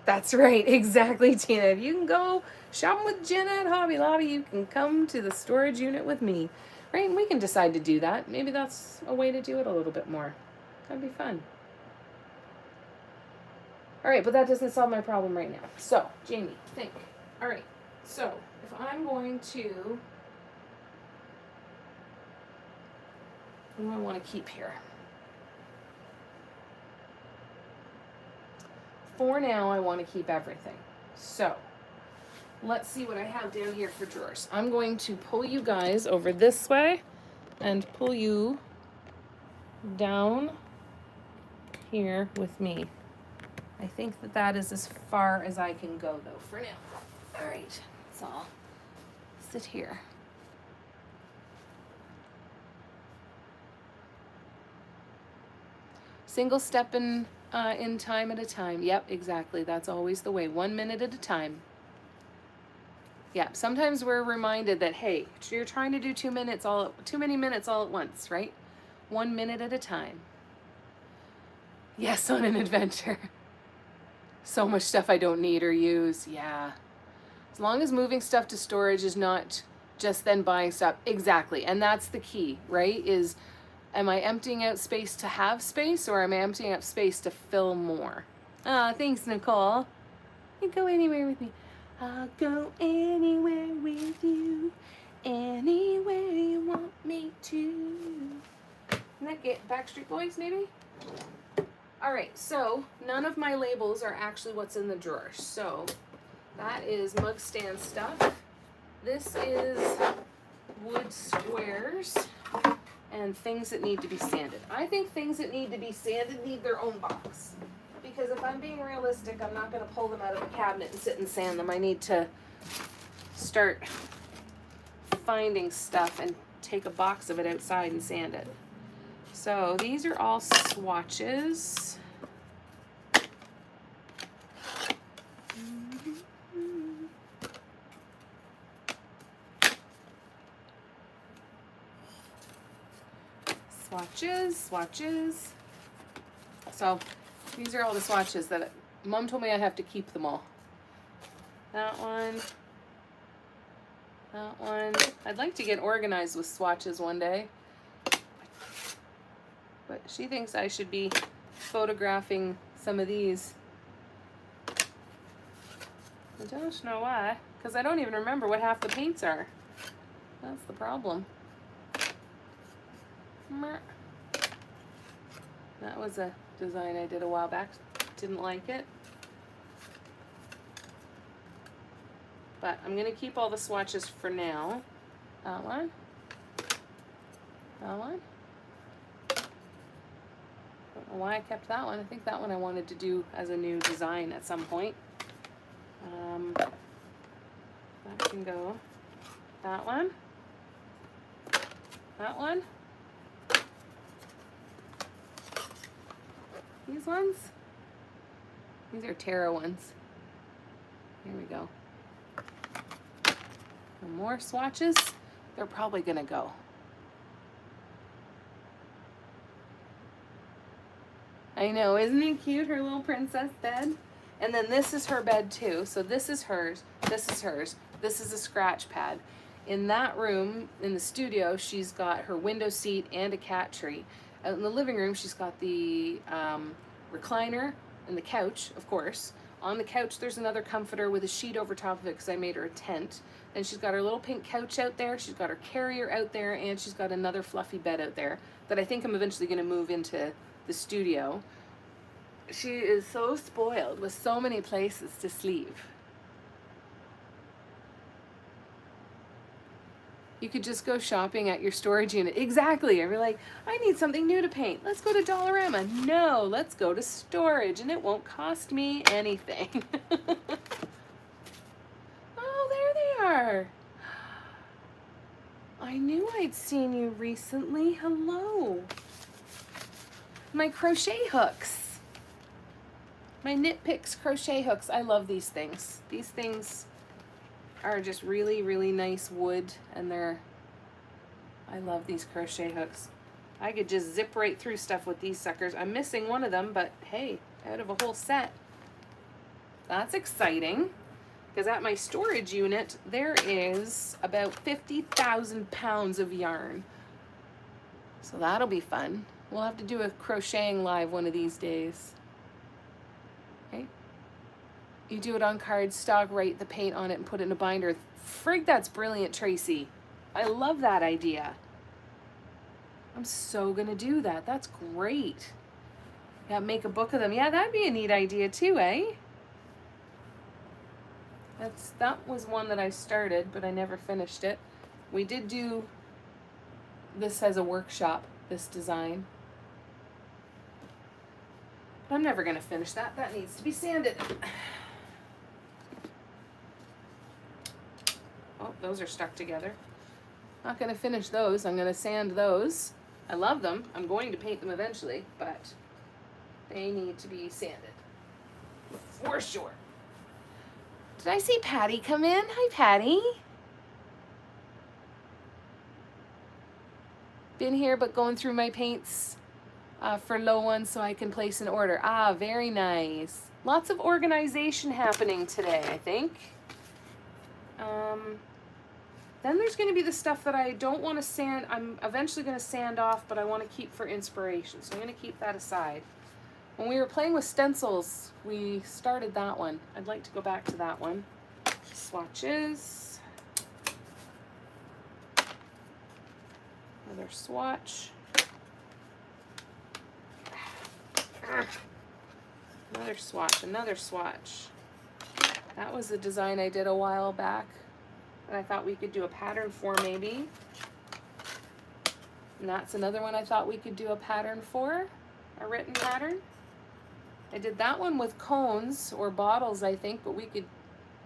That's right, exactly, Tina. If you can go shopping with Jenna at Hobby Lobby, you can come to the storage unit with me. Right, and we can decide to do that. Maybe that's a way to do it a little bit more. That'd be fun. All right, but that doesn't solve my problem right now. So, Jamie, think. All right, so if I'm going to, what do I want to keep here? For now, I want to keep everything. So, let's see what I have down here for drawers. I'm going to pull you guys over this way and pull you down here with me. I think that is as far as I can go though for now. All right, so I'll sit here. Single step in time at a time. Yep, exactly. That's always the way. 1 minute at a time. Yeah, sometimes we're reminded that, hey, you're trying to do too many minutes all at once, right? 1 minute at a time. Yes, on an adventure. So much stuff I don't need or use. Yeah. As long as moving stuff to storage is not just then buying stuff. Exactly. And that's the key, right? Is, am I emptying out space to have space, or am I emptying out space to fill more? Thanks, Nicole. You can go anywhere with me. I'll go anywhere with you, anywhere you want me to. Isn't that get Backstreet Boys, maybe? All right, so none of my labels are actually what's in the drawer. So that is mug stand stuff. This is wood squares and things that need to be sanded. I think things that need to be sanded need their own box. Because if I'm being realistic, I'm not going to pull them out of a cabinet and sit and sand them. I need to start finding stuff and take a box of it outside and sand it. So these are all swatches. Swatches. So these are all the swatches that Mom told me I have to keep them all. That one. I'd like to get organized with swatches one day. But she thinks I should be photographing some of these. I don't know why, because I don't even remember what half the paints are. That's the problem. That was a design I did a while back. Didn't like it. But I'm going to keep all the swatches for now. That one. That one. Don't know why I kept that one. I think that one I wanted to do as a new design at some point. That can go. That one. That one. These ones. These are Terra ones. Here we go. And more swatches. They're probably gonna go. I know, isn't it cute, her little princess bed? And then this is her bed too. So this is hers, this is hers, this is a scratch pad. In that room, in the studio, she's got her window seat and a cat tree. Out in the living room, she's got the recliner and the couch, of course. On the couch, there's another comforter with a sheet over top of it because I made her a tent. Then she's got her little pink couch out there, she's got her carrier out there, and she's got another fluffy bed out there that I think I'm eventually going to move into the studio. She is so spoiled with so many places to sleep. You could just go shopping at your storage unit. Exactly. And you're like, I need something new to paint. Let's go to Dollarama. No, let's go to storage and it won't cost me anything. Oh, there they are. I knew I'd seen you recently. Hello. My crochet hooks. My Knit Picks crochet hooks. I love these things. These things are just really, really nice wood, and I love these crochet hooks. I could just zip right through stuff with these suckers. I'm missing one of them, but hey, out of a whole set. That's exciting, because at my storage unit, there is about 50,000 pounds of yarn. So that'll be fun. We'll have to do a crocheting live one of these days. Okay. You do it on cardstock, write the paint on it, and put it in a binder. Frig, that's brilliant, Tracy. I love that idea. I'm so gonna do that. That's great. Yeah, make a book of them. Yeah, that'd be a neat idea too, eh? That was one that I started, but I never finished it. We did do this as a workshop, this design. But I'm never gonna finish that. That needs to be sanded. Oh, those are stuck together. Not gonna finish those. I'm gonna sand those. I love them. I'm going to paint them eventually, but they need to be sanded. For sure. Did I see Patty come in? Hi, Patty. Been here, but going through my paints for low ones so I can place an order. Ah, very nice. Lots of organization happening today, I think. Then there's going to be the stuff that I don't want to sand. I'm eventually going to sand off, but I want to keep for inspiration. So I'm going to keep that aside. When we were playing with stencils, we started that one. I'd like to go back to that one. Swatches. Another swatch. Another swatch, another swatch. That was a design I did a while back that I thought we could do a pattern for maybe. And that's another one I thought we could do a pattern for, a written pattern. I did that one with cones or bottles, I think, but we could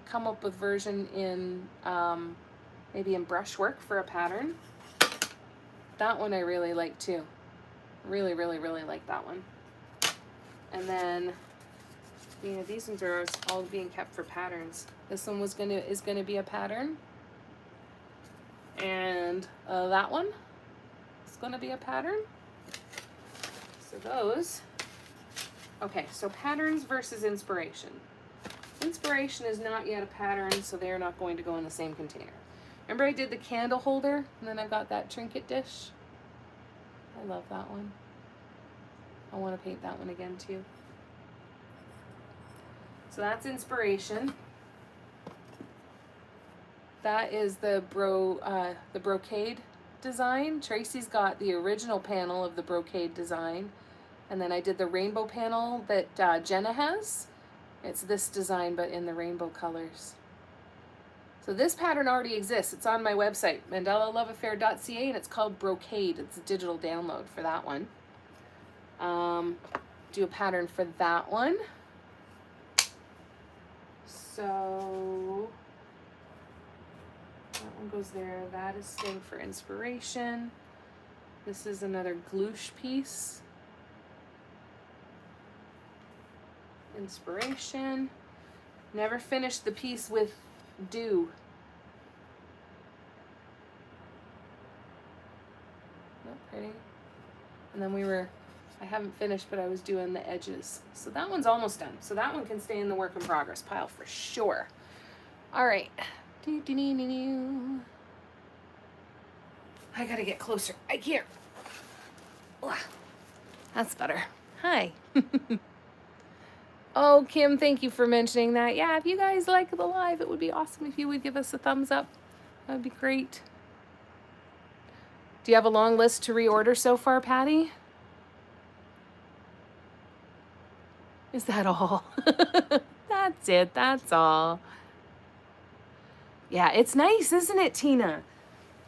come up with version in maybe in brushwork for a pattern. That one I really like too. Really, really, really like that one. And then, you know, these ones are all being kept for patterns. This one is gonna be a pattern, and that one is gonna be a pattern. So those. Okay, so patterns versus inspiration. Inspiration is not yet a pattern, so they're not going to go in the same container. Remember I did the candle holder, and then I got that trinket dish? I love that one. I want to paint that one again too. So that's inspiration. That is the brocade design. Tracy's got the original panel of the brocade design. And then I did the rainbow panel that Jenna has. It's this design, but in the rainbow colors. So this pattern already exists. It's on my website, mandalaloveaffair.ca, and it's called Brocade. It's a digital download for that one. Do a pattern for that one. So that one goes there. That is staying for inspiration. This is another glouche piece. Inspiration. Never finished the piece with dew. Not pretty. And then I haven't finished, but I was doing the edges. So that one's almost done. So that one can stay in the work in progress pile for sure. All right. I gotta get closer. I can't. That's better. Hi. Oh, Kim, thank you for mentioning that. Yeah, if you guys like the live, it would be awesome if you would give us a thumbs up. That would be great. Do you have a long list to reorder so far, Patty? Is that all? That's it. That's all. Yeah, it's nice, isn't it, Tina?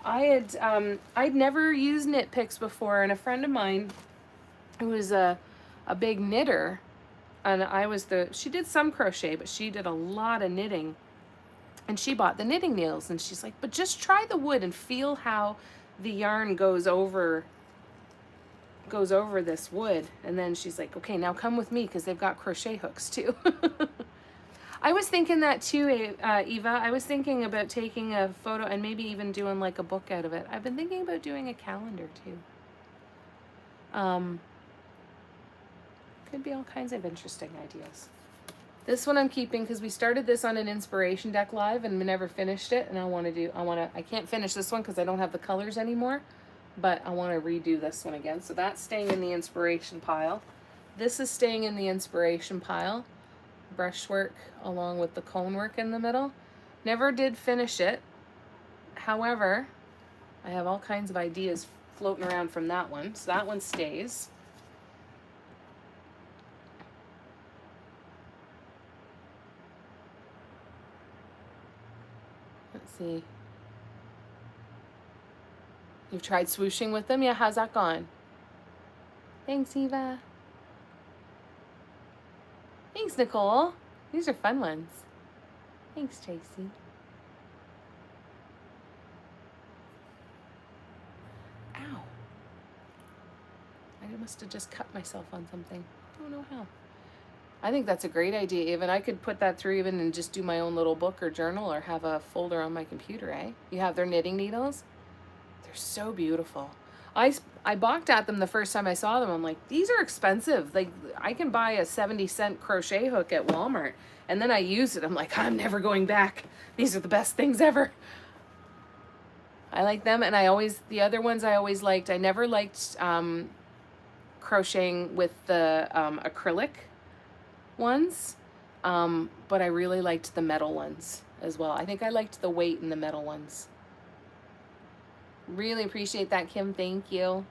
I'd never used knit picks before, and a friend of mine who was a big knitter, and she did some crochet, but she did a lot of knitting, and she bought the knitting needles, and she's like, but just try the wood and feel how the yarn goes over this wood. And then she's like, okay, now come with me, because they've got crochet hooks too. I was thinking that too, Eva. I was thinking about taking a photo and maybe even doing like a book out of it. I've been thinking about doing a calendar too. Could be all kinds of interesting ideas. This one I'm keeping because we started this on an inspiration deck live and we never finished it. And I can't finish this one because I don't have the colors anymore, but I want to redo this one again. So that's staying in the inspiration pile. This is staying in the inspiration pile. Brushwork along with the cone work in the middle. Never did finish it. However, I have all kinds of ideas floating around from that one. So that one stays. Let's see. You've tried swooshing with them? Yeah, how's that gone? Thanks, Eva. Thanks, Nicole. These are fun ones. Thanks, Tracy. Ow. I must have just cut myself on something. Don't know how. I think that's a great idea, even. I could put that through even and just do my own little book or journal or have a folder on my computer, eh? You have their knitting needles? They're so beautiful. I balked at them the first time I saw them. I'm like, these are expensive. Like, I can buy a 70-cent crochet hook at Walmart. And then I used it. I'm like, I'm never going back. These are the best things ever. I like them. And the other ones I always liked. I never liked crocheting with the acrylic ones. But I really liked the metal ones as well. I think I liked the weight in the metal ones. Really appreciate that, Kim. Thank you.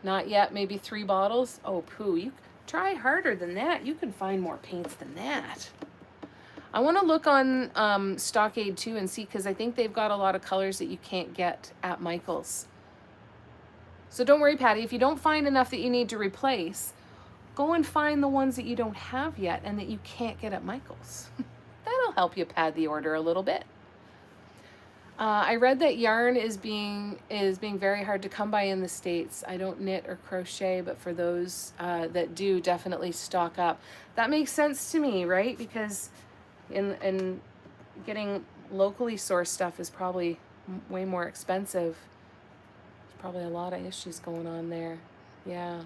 Not yet. Maybe 3 bottles. Oh, poo. You try harder than that. You can find more paints than that. I want to look on Stockade too and see, because I think they've got a lot of colors that you can't get at Michael's. So don't worry, Patty. If you don't find enough that you need to replace, go and find the ones that you don't have yet and that you can't get at Michael's. That'll help you pad the order a little bit. I read that yarn is being very hard to come by in the States. I don't knit or crochet, but for those that do, definitely stock up. That makes sense to me, right? Because in getting locally sourced stuff is probably way more expensive. There's probably a lot of issues going on there. Yeah.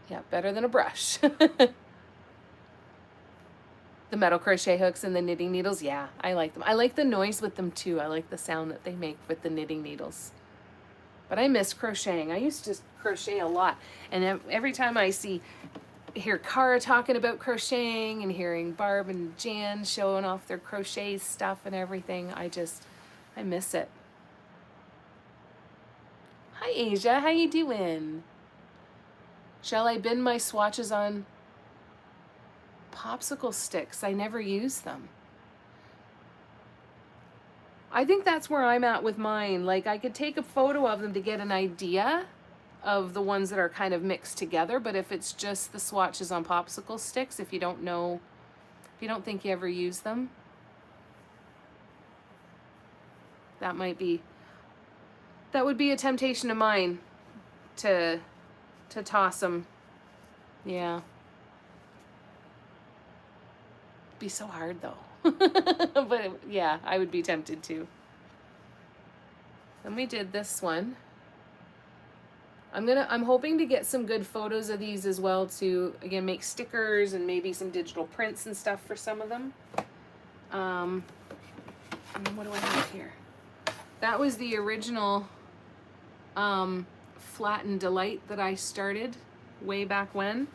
Yeah, better than a brush. The metal crochet hooks and the knitting needles, yeah, I like them. I like the noise with them too. I like the sound that they make with the knitting needles. But I miss crocheting. I used to crochet a lot. And every time I hear Cara talking about crocheting and hearing Barb and Jan showing off their crochet stuff and everything, I I miss it. Hi, Asia. How you doing? Shall I bin my swatches on popsicle sticks? I never use them. I think that's where I'm at with mine. Like, I could take a photo of them to get an idea of the ones that are kind of mixed together, but if it's just the swatches on popsicle sticks, if you don't know, if you don't think you ever use them, that would be a temptation of mine to toss them. Yeah. It'd be so hard though. But yeah, I would be tempted to. And we did this one. I'm hoping to get some good photos of these as well to, again, make stickers and maybe some digital prints and stuff for some of them. And then what do I have here? That was the original Flat and Delight that I started way back when.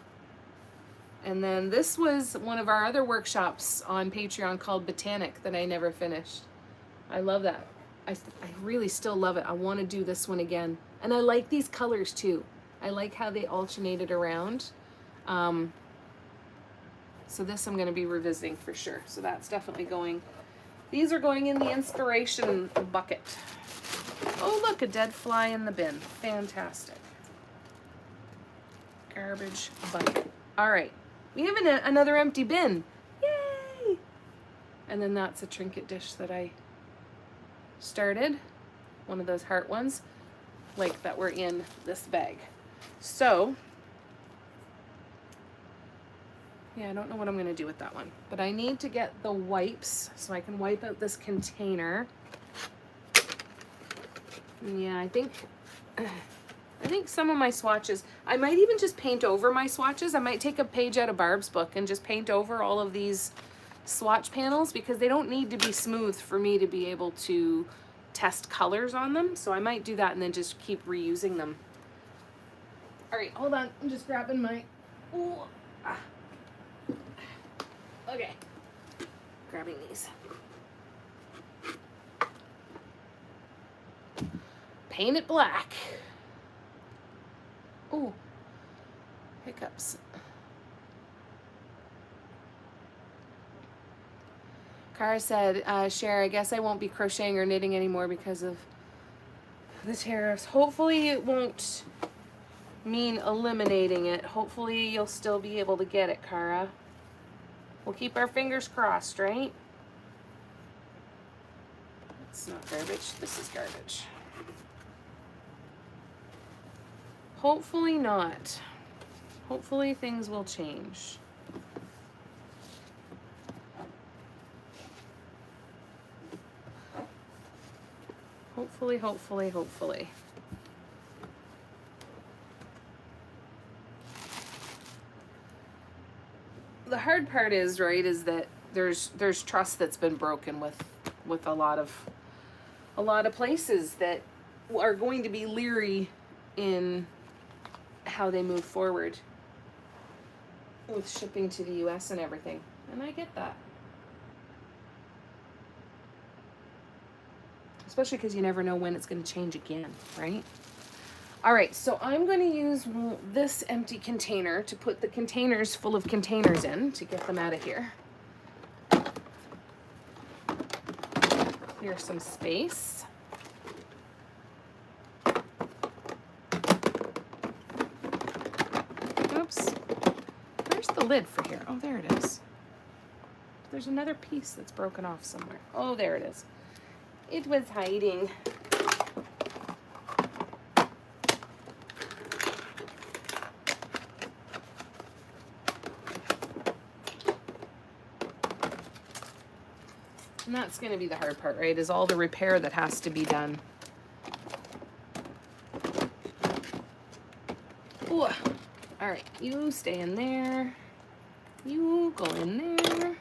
And then this was one of our other workshops on Patreon called Botanic that I never finished. I love that. I really still love it. I want to do this one again. And I like these colors too. I like how they alternated around. So this I'm going to be revisiting for sure. So that's definitely going. These are going in the inspiration bucket. Oh, look, a dead fly in the bin. Fantastic. Garbage bucket. All right. We have another empty bin. Yay! And then that's a trinket dish that I started. One of those heart ones, like that were in this bag. So, yeah, I don't know what I'm going to do with that one. But I need to get the wipes so I can wipe out this container. Yeah, I think some of my swatches, I might even just paint over my swatches. I might take a page out of Barb's book and just paint over all of these swatch panels because they don't need to be smooth for me to be able to test colors on them. So I might do that and then just keep reusing them. All right, hold on. I'm just grabbing my, ooh, ah. Okay, grabbing these. Paint it black. Oh, hiccups. Kara said, Cher, I guess I won't be crocheting or knitting anymore because of the tariffs. Hopefully it won't mean eliminating it. Hopefully you'll still be able to get it, Kara. We'll keep our fingers crossed, right? It's not garbage. This is garbage. Hopefully not. Hopefully things will change. Hopefully, hopefully, hopefully. The hard part is, right, is that there's trust that's been broken with a lot of places that are going to be leery in how they move forward with shipping to the US and everything. And I get that. Especially because you never know when it's going to change again, right? All right, so I'm going to use this empty container to put the containers full of containers in to get them out of here. Here's some space. Oops. Where's the lid for here? Oh, there it is. There's another piece that's broken off somewhere. Oh, there it is. It was hiding. And that's going to be the hard part, right? Is all the repair that has to be done. Ooh. All right, you stay in there. You go in there.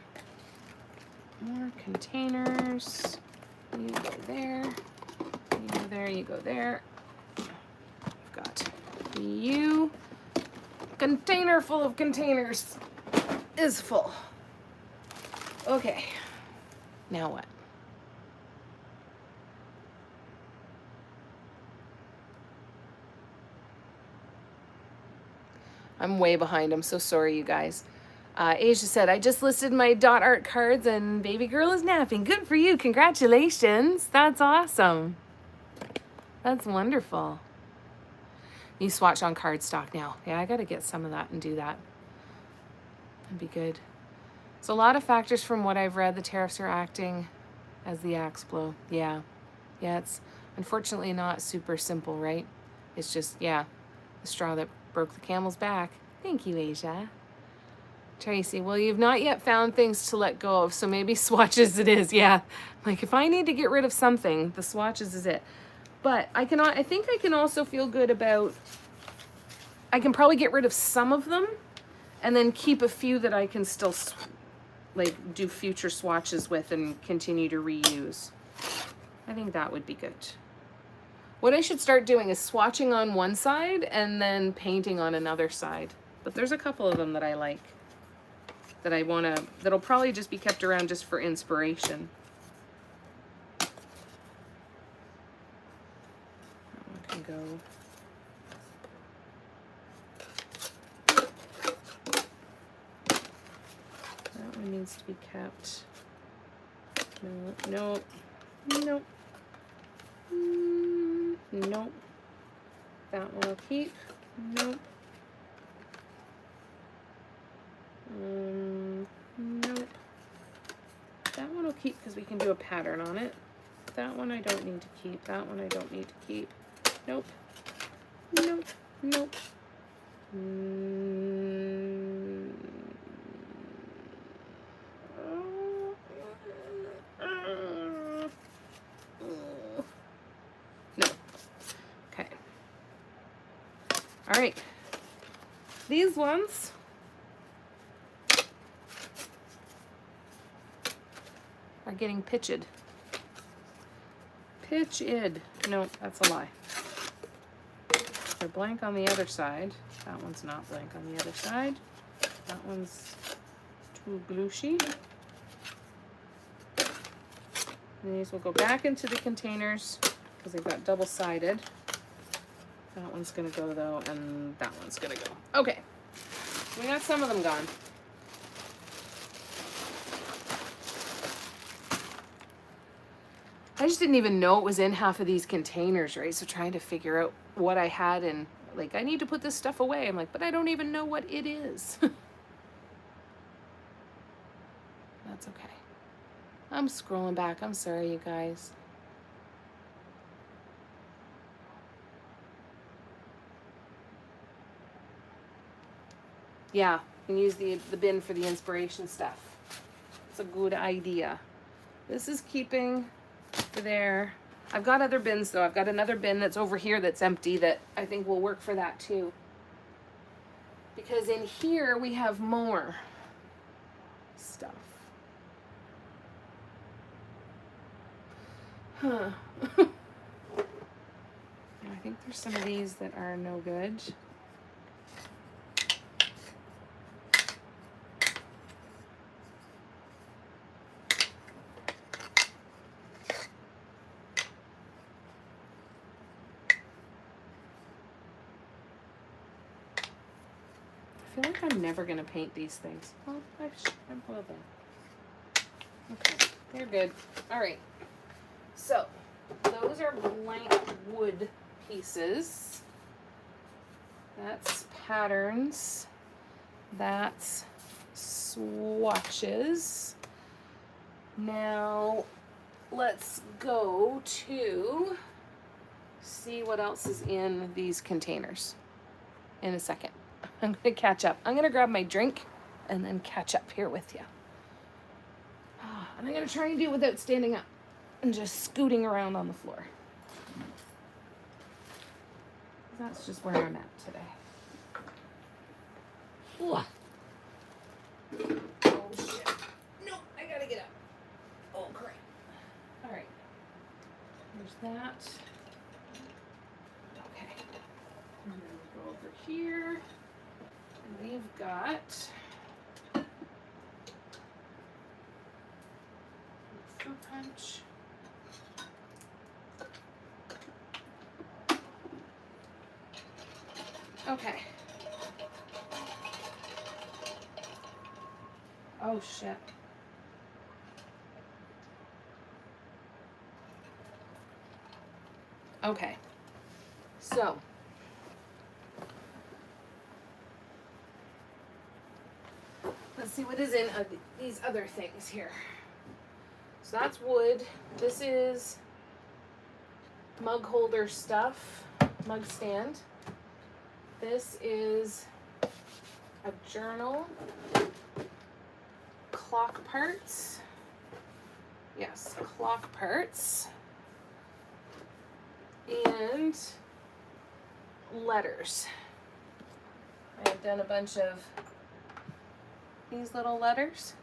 More containers. You go there. You go there. You go there. I've got you. Container full of containers is full. Okay. Now what? I'm way behind. I'm so sorry, you guys. Asia said, I just listed my dot art cards and baby girl is napping. Good for you. Congratulations. That's awesome. That's wonderful. You swatch on cardstock now. Yeah, I got to get some of that and do that. That'd be good. So a lot of factors from what I've read, the tariffs are acting as the axe blow. Yeah. Yeah, it's unfortunately not super simple, right? It's just, yeah, the straw that broke the camel's back. Thank you, Asia. Tracy, well, you've not yet found things to let go of, so maybe swatches it is. Yeah, like if I need to get rid of something, the swatches is it. But I think I can also feel good about, I can probably get rid of some of them and then keep a few that I can still like do future swatches with and continue to reuse. I think that would be good. What I should start doing is swatching on one side and then painting on another side. But there's a couple of them that I like that I want to, that'll probably just be kept around just for inspiration. That one can go. That one needs to be kept. No, nope. Nope. That one will keep. Nope. Nope. That one will keep because we can do a pattern on it. That one I don't need to keep. That one I don't need to keep. Nope. Nope. Nope. No. Okay. All right. These ones are getting pitched. Pitched. No, that's a lie. They're blank on the other side. That one's not blank on the other side. That one's too glooshy. And these will go back into the containers because they've got double-sided. That one's gonna go though, and that one's gonna go. Okay, we got some of them gone. I just didn't even know it was in half of these containers, right? So trying to figure out what I had and like, I need to put this stuff away. I'm like, but I don't even know what it is. That's okay. I'm scrolling back. I'm sorry, you guys. Yeah, you can use the bin for the inspiration stuff. It's a good idea. This is keeping there. I've got other bins though. I've got another bin that's over here that's empty that I think will work for that too. Because in here we have more stuff. Huh. I think there's some of these that are no good. I feel like I'm never going to paint these things. Well, I will then. Okay, they're good. All right. So, those are blank wood pieces. That's patterns. That's swatches. Now, let's go to see what else is in these containers in a second. I'm going to catch up. I'm going to grab my drink and then catch up here with you. And I'm going to try and do it without standing up and just scooting around on the floor. That's just where I'm at today. Ooh. Oh, shit. No, I got to get up. Oh, crap. All right. There's that. Okay. And then we go over here. We've got fruit punch. Okay. Oh, shit. Okay. So. Let's see what is in these other things here. So that's wood. This is mug holder stuff, mug stand. This is a journal, clock parts. Yes, clock parts. And letters. I've done a bunch of these little letters.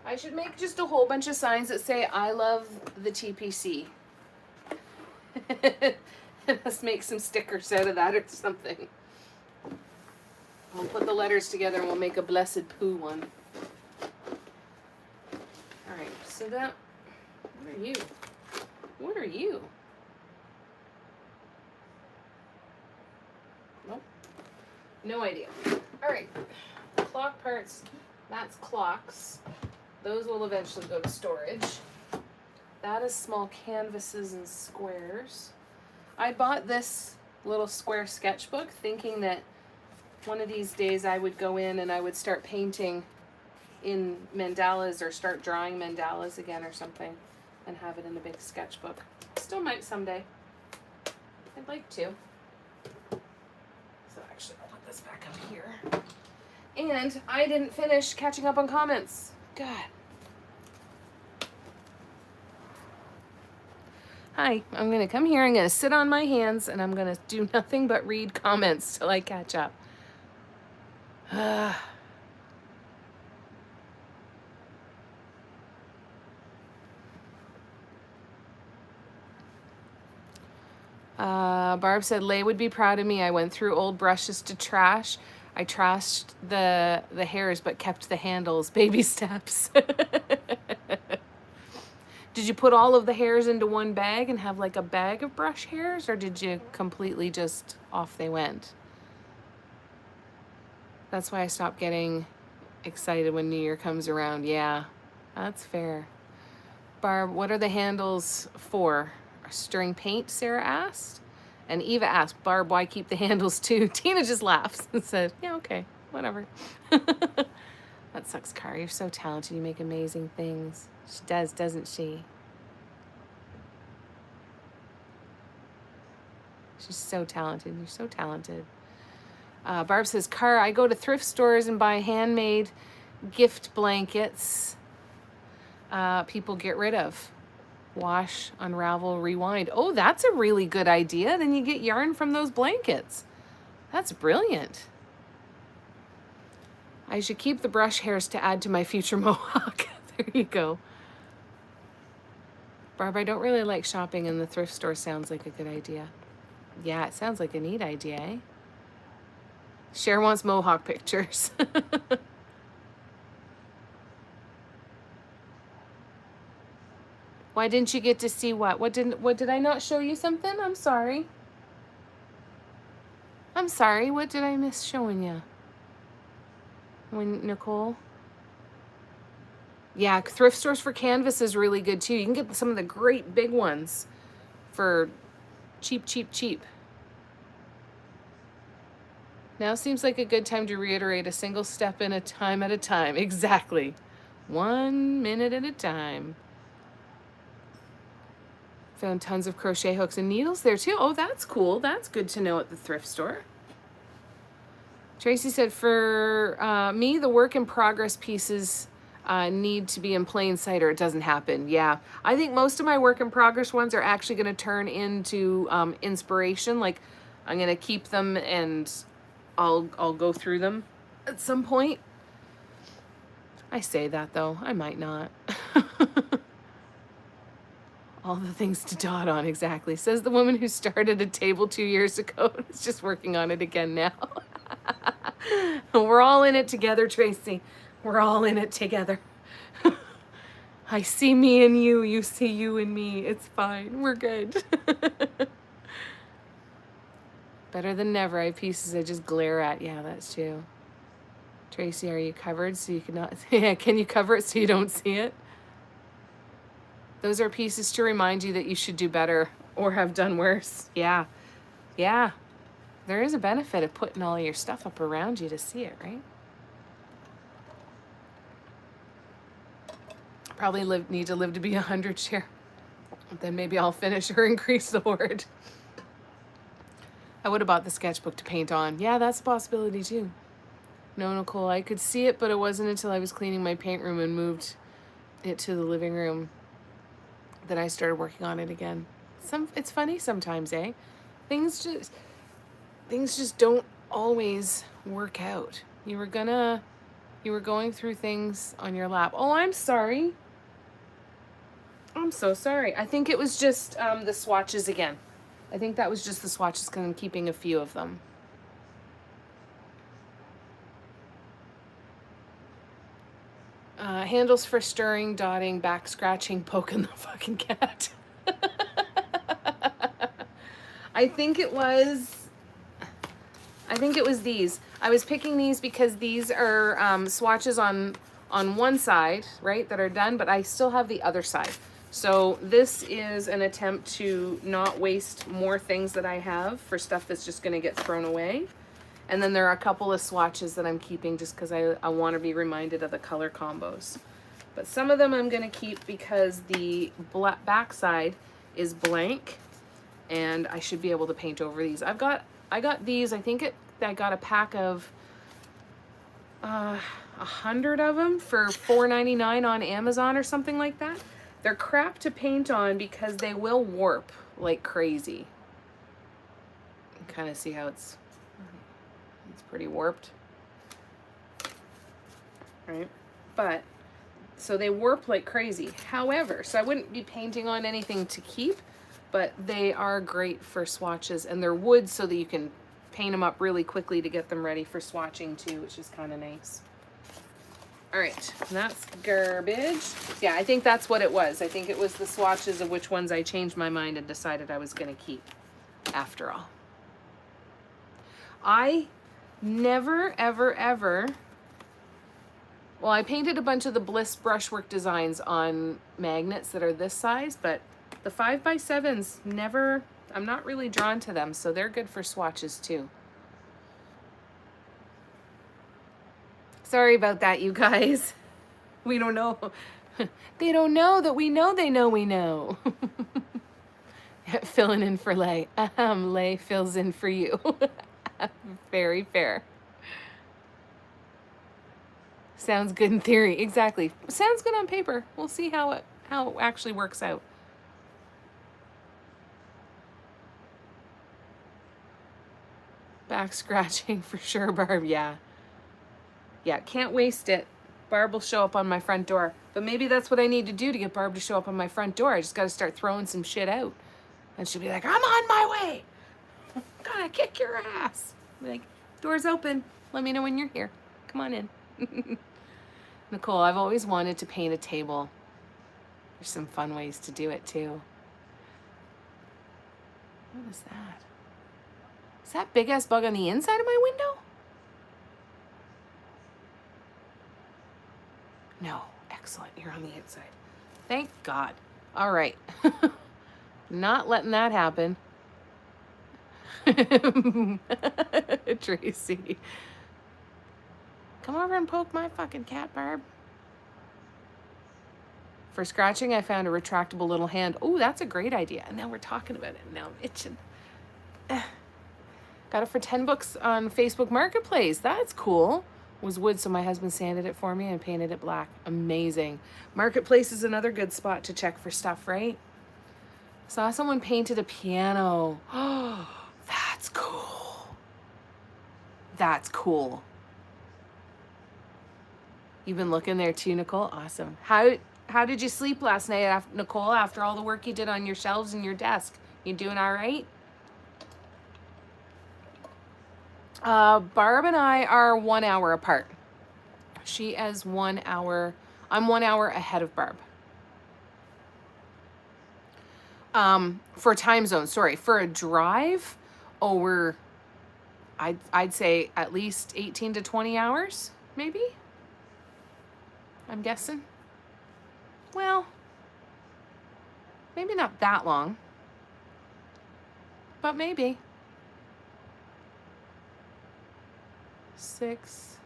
I should make just a whole bunch of signs that say, I love the TPC. Let's make some stickers out of that or something. We'll put the letters together and we'll make a blessed poo one. Alright, so that, what are you? What are you? Nope. No idea. Alright, clock parts, that's clocks. Those will eventually go to storage. That is small canvases and squares. I bought this little square sketchbook thinking that one of these days I would go in and I would start painting in mandalas or start drawing mandalas again or something and have it in a big sketchbook. Still might someday. I'd like to. So actually I'll put this back up here. And I didn't finish catching up on comments. God. Hi, I'm going to come here, I'm going to sit on my hands, and I'm going to do nothing but read comments till I catch up. Barb said, Lay would be proud of me. I went through old brushes to trash. I trashed the hairs, but kept the handles. Baby steps. Did you put all of the hairs into one bag and have like a bag of brush hairs, or did you completely just off they went? That's why I stopped getting excited when New Year comes around. Yeah, that's fair. Barb, what are the handles for? Stirring paint, Sarah asked. And Eva asked, Barb, why keep the handles too? Tina just laughs and said, yeah, okay, whatever. That sucks, Cara. You're so talented. You make amazing things. She does, doesn't she? She's so talented. You're so talented. Barb says, Cara, I go to thrift stores and buy handmade gift blankets people get rid of. Wash, unravel, rewind. Oh, that's a really good idea. Then you get yarn from those blankets. That's brilliant. I should keep the brush hairs to add to my future mohawk. There you go. Barb, I don't really like shopping in the thrift store. Sounds like a good idea. Yeah, it sounds like a neat idea, eh? Cher wants mohawk pictures. Why didn't you get to see what? What did I not show you something? I'm sorry. I'm sorry. What did I miss showing you? When Nicole? Yeah, thrift stores for canvas is really good too. You can get some of the great big ones for cheap, cheap, cheap. Now seems like a good time to reiterate a single step at a time. Exactly. 1 minute at a time. Found tons of crochet hooks and needles there too. Oh, that's cool. That's good to know at the thrift store. Tracy said, for me, the work in progress pieces need to be in plain sight or it doesn't happen. Yeah, I think most of my work in progress ones are actually going to turn into inspiration. Like I'm going to keep them and I'll go through them at some point. I say that though, I might not. All the things to dot on, exactly. Says the woman who started a table 2 years ago and is just working on it again now. We're all in it together, Tracy. We're all in it together. I see me and you see you and me. It's fine, we're good. Better than never. I have pieces I just glare at. Yeah, that's true. Tracy, are you covered so you cannot? Yeah, can you cover it so you don't see it? Those are pieces to remind you that you should do better or have done worse. Yeah. Yeah. There is a benefit of putting all your stuff up around you to see it, right? Probably need to live to be 100, Cher. Then maybe I'll finish or increase the word. I would have bought the sketchbook to paint on. Yeah, that's a possibility too. No, Nicole, I could see it, but it wasn't until I was cleaning my paint room and moved it to the living room that I started working on it again. It's funny sometimes, eh? Things just don't always work out. You were going through things on your lap. Oh, I'm sorry. I'm so sorry. I think it was just the swatches again. I think that was just the swatches because I'm keeping a few of them. Handles for stirring, dotting, back scratching, poking the fucking cat. I think it was these. I was picking these because these are swatches on one side, right, that are done, but I still have the other side. So this is an attempt to not waste more things that I have for stuff that's just going to get thrown away. And then there are a couple of swatches that I'm keeping just because I want to be reminded of the color combos. But some of them I'm going to keep because the back side is blank and I should be able to paint over these. I got these, I got a pack of 100 of them for $4.99 on Amazon or something like that. They're crap to paint on because they will warp like crazy. You can kind of see how it's pretty warped, right? But so they warp like crazy. However, so I wouldn't be painting on anything to keep, but they are great for swatches, and they're wood so that you can paint them up really quickly to get them ready for swatching too, which is kind of nice. All right, that's garbage. Yeah, I think that's what it was. I think it was the swatches of which ones I changed my mind and decided I was going to keep after all. I never, ever, ever... Well, I painted a bunch of the Bliss brushwork designs on magnets that are this size, but the 5x7s never... I'm not really drawn to them, so they're good for swatches too. Sorry about that, you guys. We don't know. They don't know that we know they know we know. Filling in for Lay. Lay fills in for you. Very fair. Sounds good in theory. Exactly. Sounds good on paper. We'll see how it actually works out. Back scratching for sure, Barb. Yeah. Yeah, can't waste it. Barb will show up on my front door. But maybe that's what I need to do to get Barb to show up on my front door. I just got to start throwing some shit out. And she'll be like, I'm on my way. I'm gonna kick your ass. Be like, door's open. Let me know when you're here. Come on in. Nicole, I've always wanted to paint a table. There's some fun ways to do it too. What is that? Is that big ass bug on the inside of my window? No. Excellent. You're on the inside. Thank God. All right. Not letting that happen. Tracy. Come over and poke my fucking cat, Barb. For scratching, I found a retractable little hand. Oh, that's a great idea. And now we're talking about it. Now I'm itching. Got it for $10 on Facebook Marketplace. That's cool. It was wood, so my husband sanded it for me and painted it black. Amazing. Marketplace is another good spot to check for stuff, right? Saw someone painted a piano. Oh, that's cool. That's cool. You've been looking there too, Nicole? Awesome. How did you sleep last night, Nicole, after all the work you did on your shelves and your desk? You doing all right? Barb and I are 1 hour apart. She is 1 hour. I'm 1 hour ahead of Barb. For time zone, sorry. For a drive, I'd say at least 18 to 20 hours. maybe? I'm guessing. Well, maybe not that long, but maybe. 6,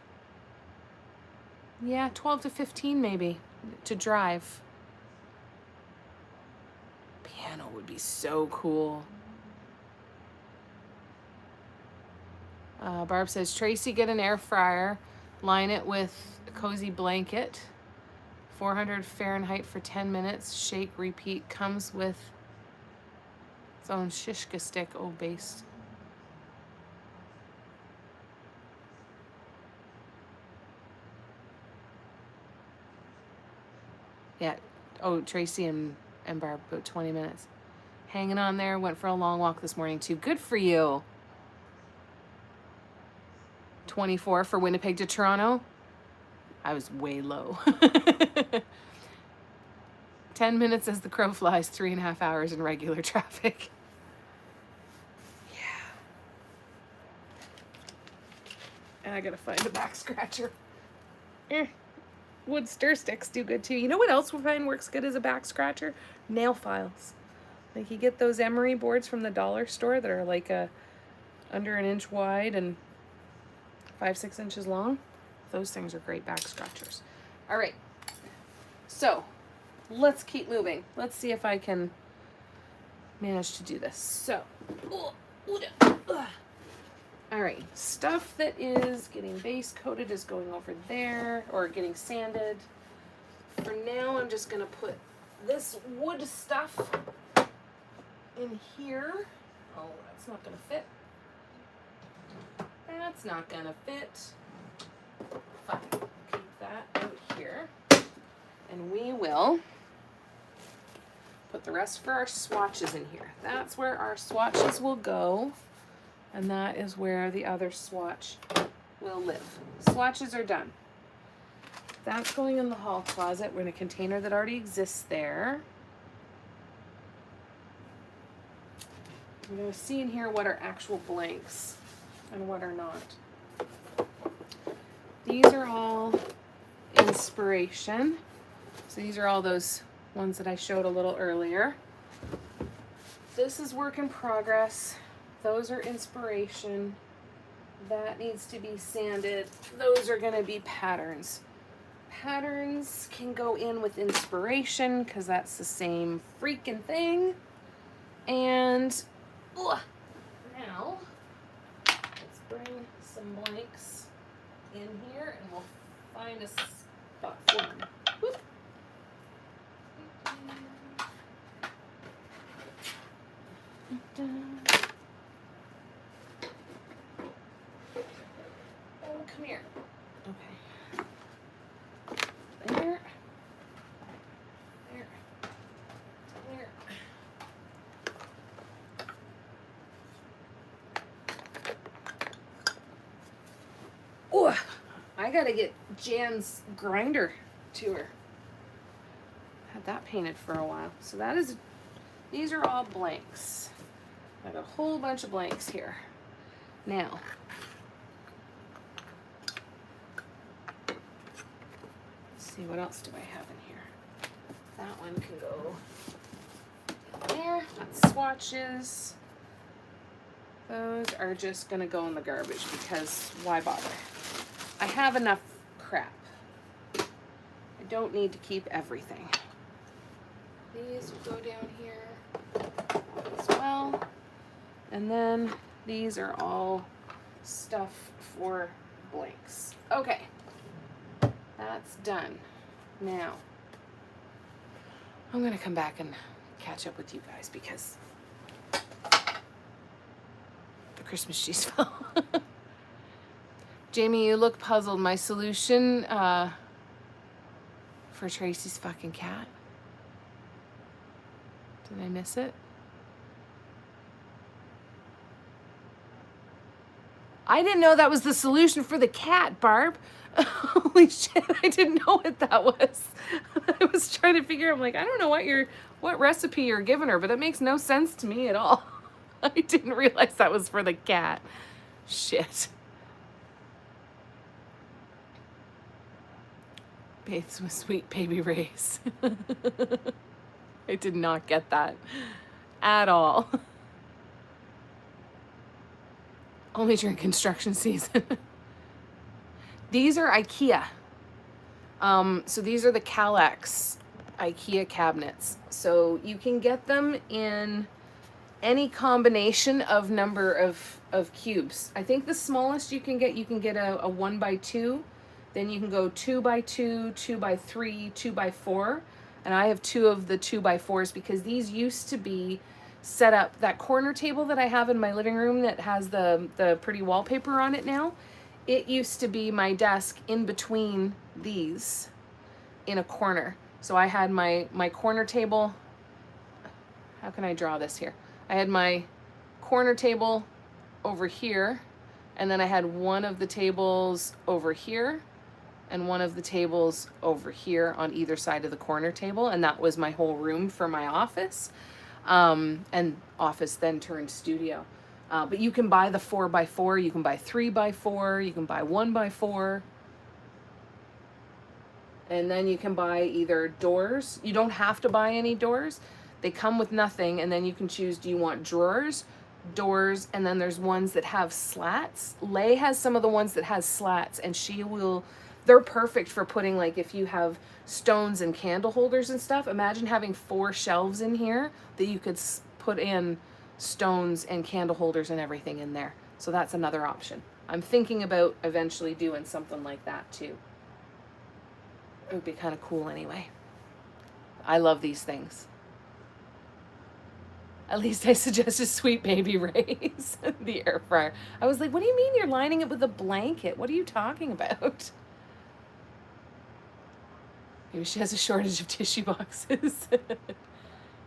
yeah, 12 to 15 maybe to drive. Piano would be so cool. Barb says, Tracy, get an air fryer, line it with a cozy blanket, 400 Fahrenheit for 10 minutes, shake, repeat, comes with its own shishka stick, based. Yeah, Tracy and Barb, about 20 minutes. Hanging on there, went for a long walk this morning too. Good for you. 24 for Winnipeg to Toronto. I was way low. 10 minutes as the crow flies, 3.5 hours in regular traffic. Yeah. And I gotta find a back scratcher. Wood stir sticks do good too. You know what else we find works good as a back scratcher? Nail files. Like you get those emery boards from the dollar store that are like under an inch wide and 5-6 inches long. Those things are great back scratchers. All right, so let's keep moving. Let's see if I can manage to do this. So, all right, stuff that is getting base coated is going over there, or getting sanded. For now, I'm just gonna put this wood stuff in here. Oh, that's not gonna fit. That's not gonna fit. Fine, keep that out here. And we will put the rest for our swatches in here. That's where our swatches will go. And that is where the other swatch will live. Swatches are done. That's going in the hall closet. We're in a container that already exists there. We're going to see in here what are actual blanks and what are not. These are all inspiration. So these are all those ones that I showed a little earlier. This is work in progress. Those are inspiration. That needs to be sanded. Those are going to be patterns. Patterns can go in with inspiration because that's the same freaking thing. And now let's bring some blanks in here and we'll find a spot for them. Whoop. Oh, come here. Okay. There. There. There. Oh, I gotta get Jan's grinder to her. Had that painted for a while. So that is, these are all blanks. I got a whole bunch of blanks here. Now, let's see, what else do I have in here? That one can go in there. That's swatches. Those are just gonna go in the garbage because why bother? I have enough crap. I don't need to keep everything. These will go down here as well. And then these are all stuff for blanks. Okay, that's done. Now, I'm gonna come back and catch up with you guys because the Christmas cheese fell. Jamie, you look puzzled. My solution for Tracy's fucking cat. Did I miss it? I didn't know that was the solution for the cat, Barb. Holy shit, I didn't know what that was. I was trying to figure, I'm like, I don't know what recipe you're giving her, but it makes no sense to me at all. I didn't realize that was for the cat. Shit. Bathes with sweet baby rays. I did not get that at all. Only during construction season. These are IKEA. So these are the Kallax IKEA cabinets. So you can get them in any combination of number of cubes. I think the smallest you can get a 1x2. Then you can go 2x2, 2x3, 2x4. And I have 2 of the 2x4s because these used to be set up. That corner table that I have in my living room that has the pretty wallpaper on it now, it used to be my desk in between these in a corner. So I had my corner table. How can I draw this here? I had my corner table over here, and then I had one of the tables over here and one of the tables over here on either side of the corner table, and that was my whole room for my office. And office then turned studio. But you can buy the 4x4, you can buy 3x4, you can buy 1x4. And then you can buy either doors. You don't have to buy any doors. They come with nothing, and then you can choose, do you want drawers, doors, and then there's ones that have slats. Lay has some of the ones that has slats, and they're perfect for putting, like, if you have stones and candle holders and stuff. Imagine having 4 shelves in here that you could put in stones and candle holders and everything in there. So that's another option. I'm thinking about eventually doing something like that too. It would be kind of cool anyway. I love these things. At least I suggested sweet baby rays, the air fryer. I was like, what do you mean you're lining it with a blanket? What are you talking about? Maybe she has a shortage of tissue boxes.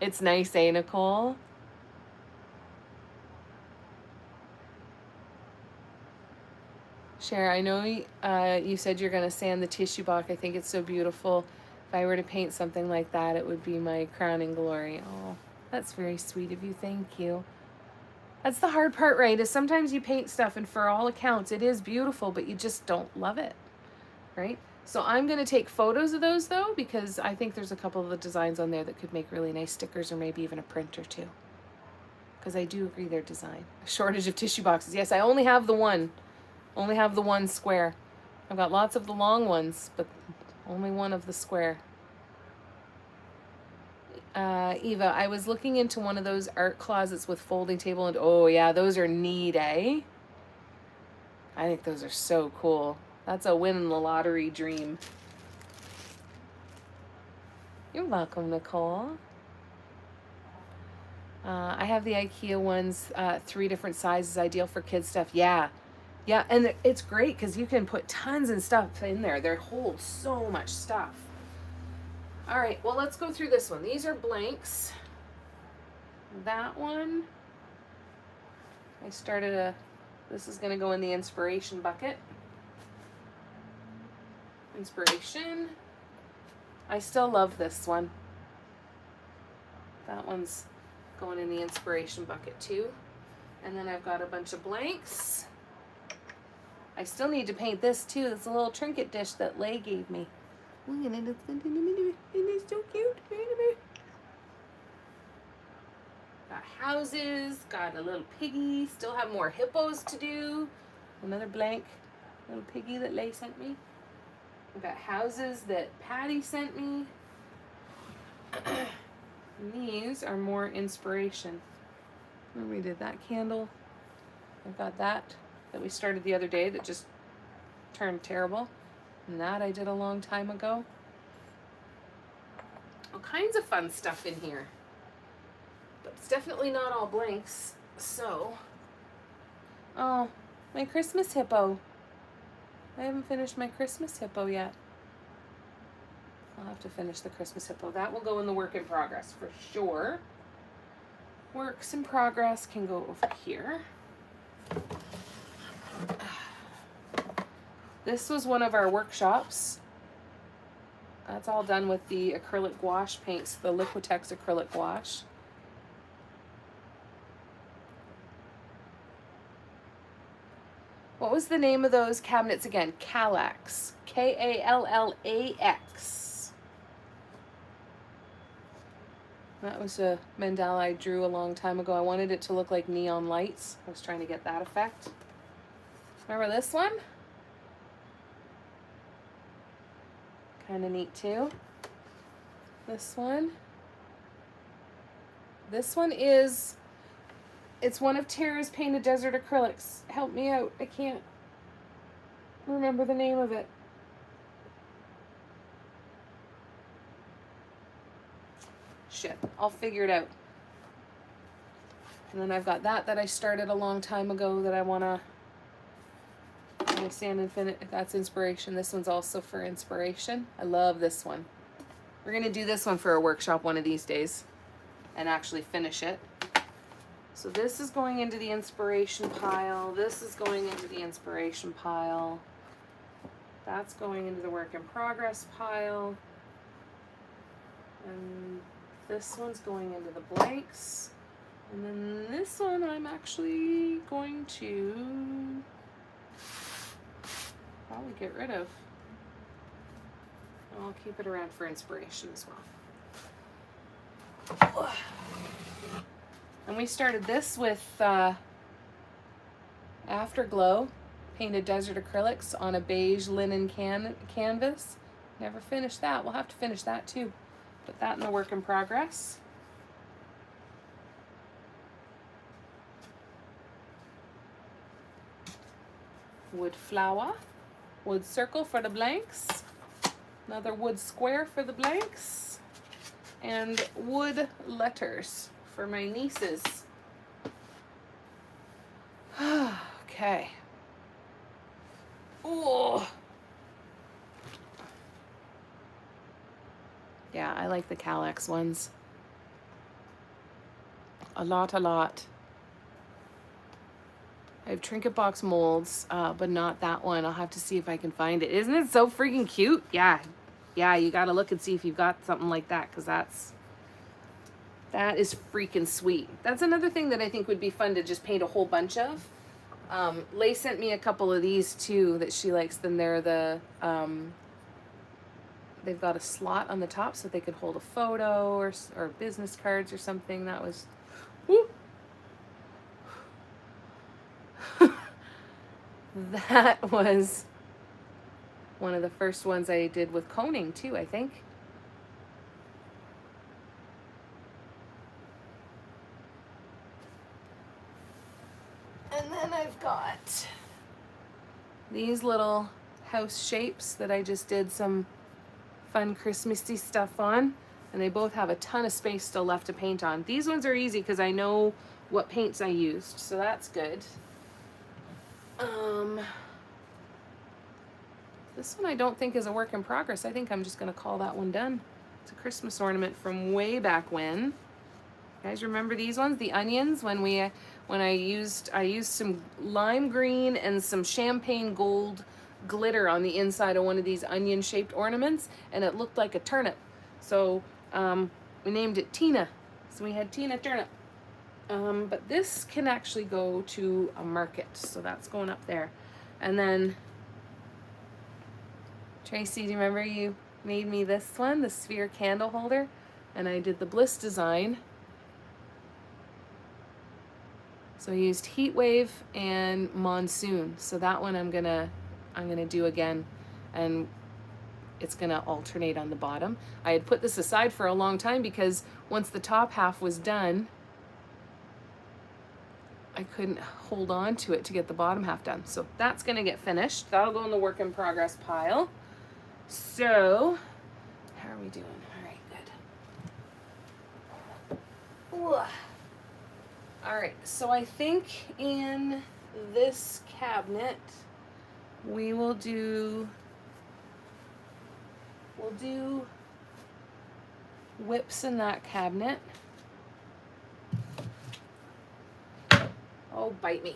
It's nice, eh, Nicole? Cher, I know you said you're going to sand the tissue box. I think it's so beautiful. If I were to paint something like that, it would be my crowning glory. Oh, that's very sweet of you. Thank you. That's the hard part, right? Is sometimes you paint stuff and for all accounts, it is beautiful, but you just don't love it, right? So I'm going to take photos of those, though, because I think there's a couple of the designs on there that could make really nice stickers or maybe even a print or two. Because I do agree they're design. A shortage of tissue boxes. Yes, I only have the one. Only have the one square. I've got lots of the long ones, but only one of the square. Eva, I was looking into one of those art closets with folding table, and oh yeah, those are neat, eh? I think those are so cool. That's a win in the lottery dream. You're welcome, Nicole. I have the IKEA ones, 3 different sizes, ideal for kids stuff. Yeah, and it's great because you can put tons of stuff in there. They hold so much stuff. All right, well, let's go through this one. These are blanks. That one, this is going to go in the inspiration bucket. Inspiration. I still love this one. That one's going in the inspiration bucket too. And then I've got a bunch of blanks. I still need to paint this too. It's a little trinket dish that Lay gave me. Look at it. It's so cute. Got houses. Got a little piggy. Still have more hippos to do. Another blank little piggy that Lay sent me. I've got houses that Patty sent me. And these are more inspiration. Remember we did that candle. I've got that we started the other day that just turned terrible. And that I did a long time ago. All kinds of fun stuff in here. But it's definitely not all blanks. So, oh, my Christmas hippo. I haven't finished my Christmas hippo yet. I'll have to finish the Christmas hippo. That will go in the work in progress for sure. Works in progress can go over here. This was one of our workshops. That's all done with the acrylic gouache paints, the Liquitex acrylic gouache. What was the name of those cabinets again? Kallax. Kallax. That was a mandala I drew a long time ago. I wanted it to look like neon lights. I was trying to get that effect. Remember this one? Kind of neat too. This one. This one is, it's one of Tara's painted desert acrylics. Help me out. I can't remember the name of it. Shit, I'll figure it out. And then I've got that I started a long time ago that I want to sand and finish. That's inspiration. This one's also for inspiration. I love this one. We're going to do this one for a workshop one of these days and actually finish it. So this is going into the inspiration pile. This is going into the inspiration pile. That's going into the work in progress pile. And this one's going into the blanks. And then this one I'm actually going to probably get rid of. I'll keep it around for inspiration as well. And we started this with Afterglow painted desert acrylics on a beige linen canvas. Never finished that. We'll have to finish that too. Put that in the work in progress. Wood flower, wood circle for the blanks, another wood square for the blanks, and wood letters for my nieces. Okay. Oh. Yeah, I like the Kallax ones. A lot. I have trinket box molds, but not that one. I'll have to see if I can find it. Isn't it so freaking cute? Yeah, you gotta look and see if you've got something like that, because that is freaking sweet. That's another thing that I think would be fun to just paint a whole bunch of. Lay sent me a couple of these too that she likes. Then they're the, they've got a slot on the top so they could hold a photo or business cards or something. That was, whoop. That was one of the first ones I did with coning too, I think. And then I've got these little house shapes that I just did some fun Christmassy stuff on. And they both have a ton of space still left to paint on. These ones are easy because I know what paints I used, so that's good. This one I don't think is a work in progress. I think I'm just going to call that one done. It's a Christmas ornament from way back when. You guys remember these ones? The onions, when I used some lime green and some champagne gold glitter on the inside of one of these onion shaped ornaments, and it looked like a turnip. So we named it Tina. So we had Tina Turnip. But this can actually go to a market, so that's going up there. And then Tracy, do you remember you made me this one, the sphere candle holder, and I did the bliss design. So I used heat wave and monsoon. So that one I'm gonna do again, and it's gonna alternate on the bottom. I had put this aside for a long time because once the top half was done, I couldn't hold on to it to get the bottom half done. So that's gonna get finished. That'll go in the work in progress pile. So, how are we doing? All right, good. Ooh. All right, so I think in this cabinet, we'll do whips in that cabinet. Oh, bite me.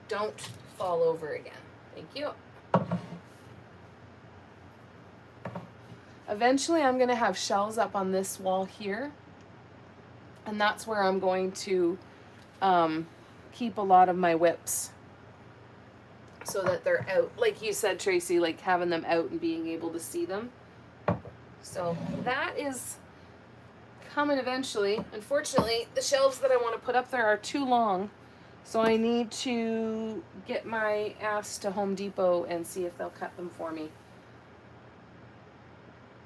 Don't fall over again. Thank you. Eventually, I'm going to have shelves up on this wall here. And that's where I'm going to keep a lot of my whips so that they're out. Like you said, Tracy, like having them out and being able to see them. So that is coming eventually. Unfortunately, the shelves that I want to put up there are too long. So I need to get my ass to Home Depot and see if they'll cut them for me.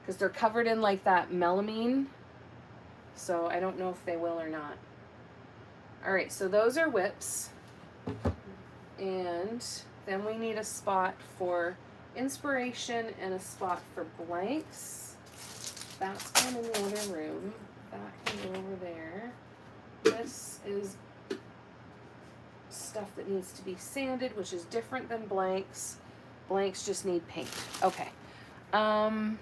Because they're covered in like that melamine. So I don't know if they will or not. Alright, so those are whips. And then we need a spot for inspiration and a spot for blanks. That's going in the other room. That can go over there. This is stuff that needs to be sanded, which is different than blanks. Blanks just need paint. Okay. I'm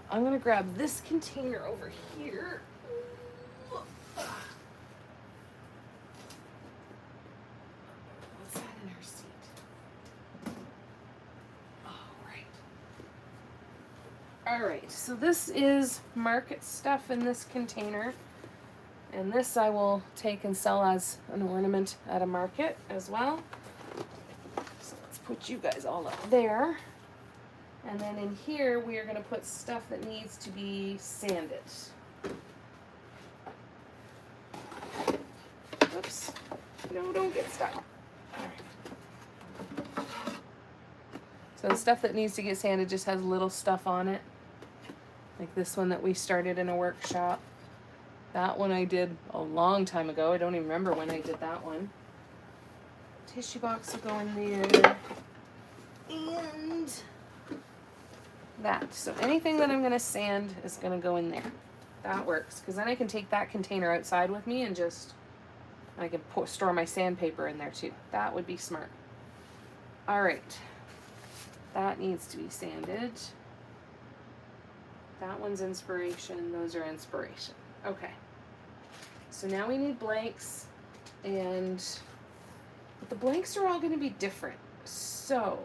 going to grab this container over here. What's that in her seat? Oh, right. All right, so this is market stuff in this container. And this I will take and sell as an ornament at a market as well. So let's put you guys all up there. And then in here, we are going to put stuff that needs to be sanded. Oops. No, don't get stuck. All right. So the stuff that needs to get sanded just has little stuff on it. Like this one that we started in a workshop. That one I did a long time ago. I don't even remember when I did that one. Tissue box will go in there. And that. So anything that I'm going to sand is going to go in there. That works. Because then I can take that container outside with me and just, I can store my sandpaper in there too. That would be smart. All right. That needs to be sanded. That one's inspiration. Those are inspiration. Okay. So now we need blanks, but the blanks are all going to be different. So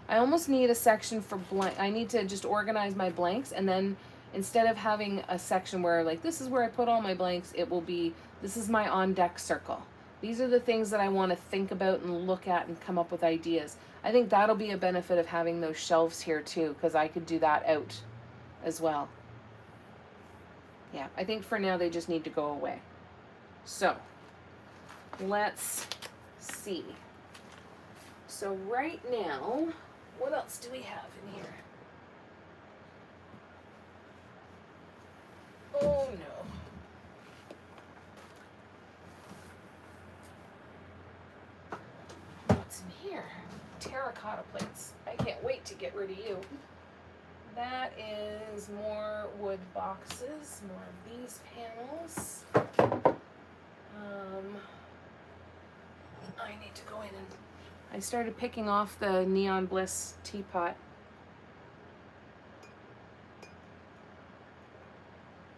I almost need a section for blank. I need to just organize my blanks, and then instead of having a section where like this is where I put all my blanks, it will be this is my on deck circle. These are the things that I want to think about and look at and come up with ideas. I think that'll be a benefit of having those shelves here too, because I could do that out as well. Yeah, I think for now they just need to go away. So let's see. So right now, what else do we have in here? Oh no. What's in here? Terracotta plates. I can't wait to get rid of you. That is more wood boxes, more of these panels. I need to go in and I started picking off the Neon Bliss teapot.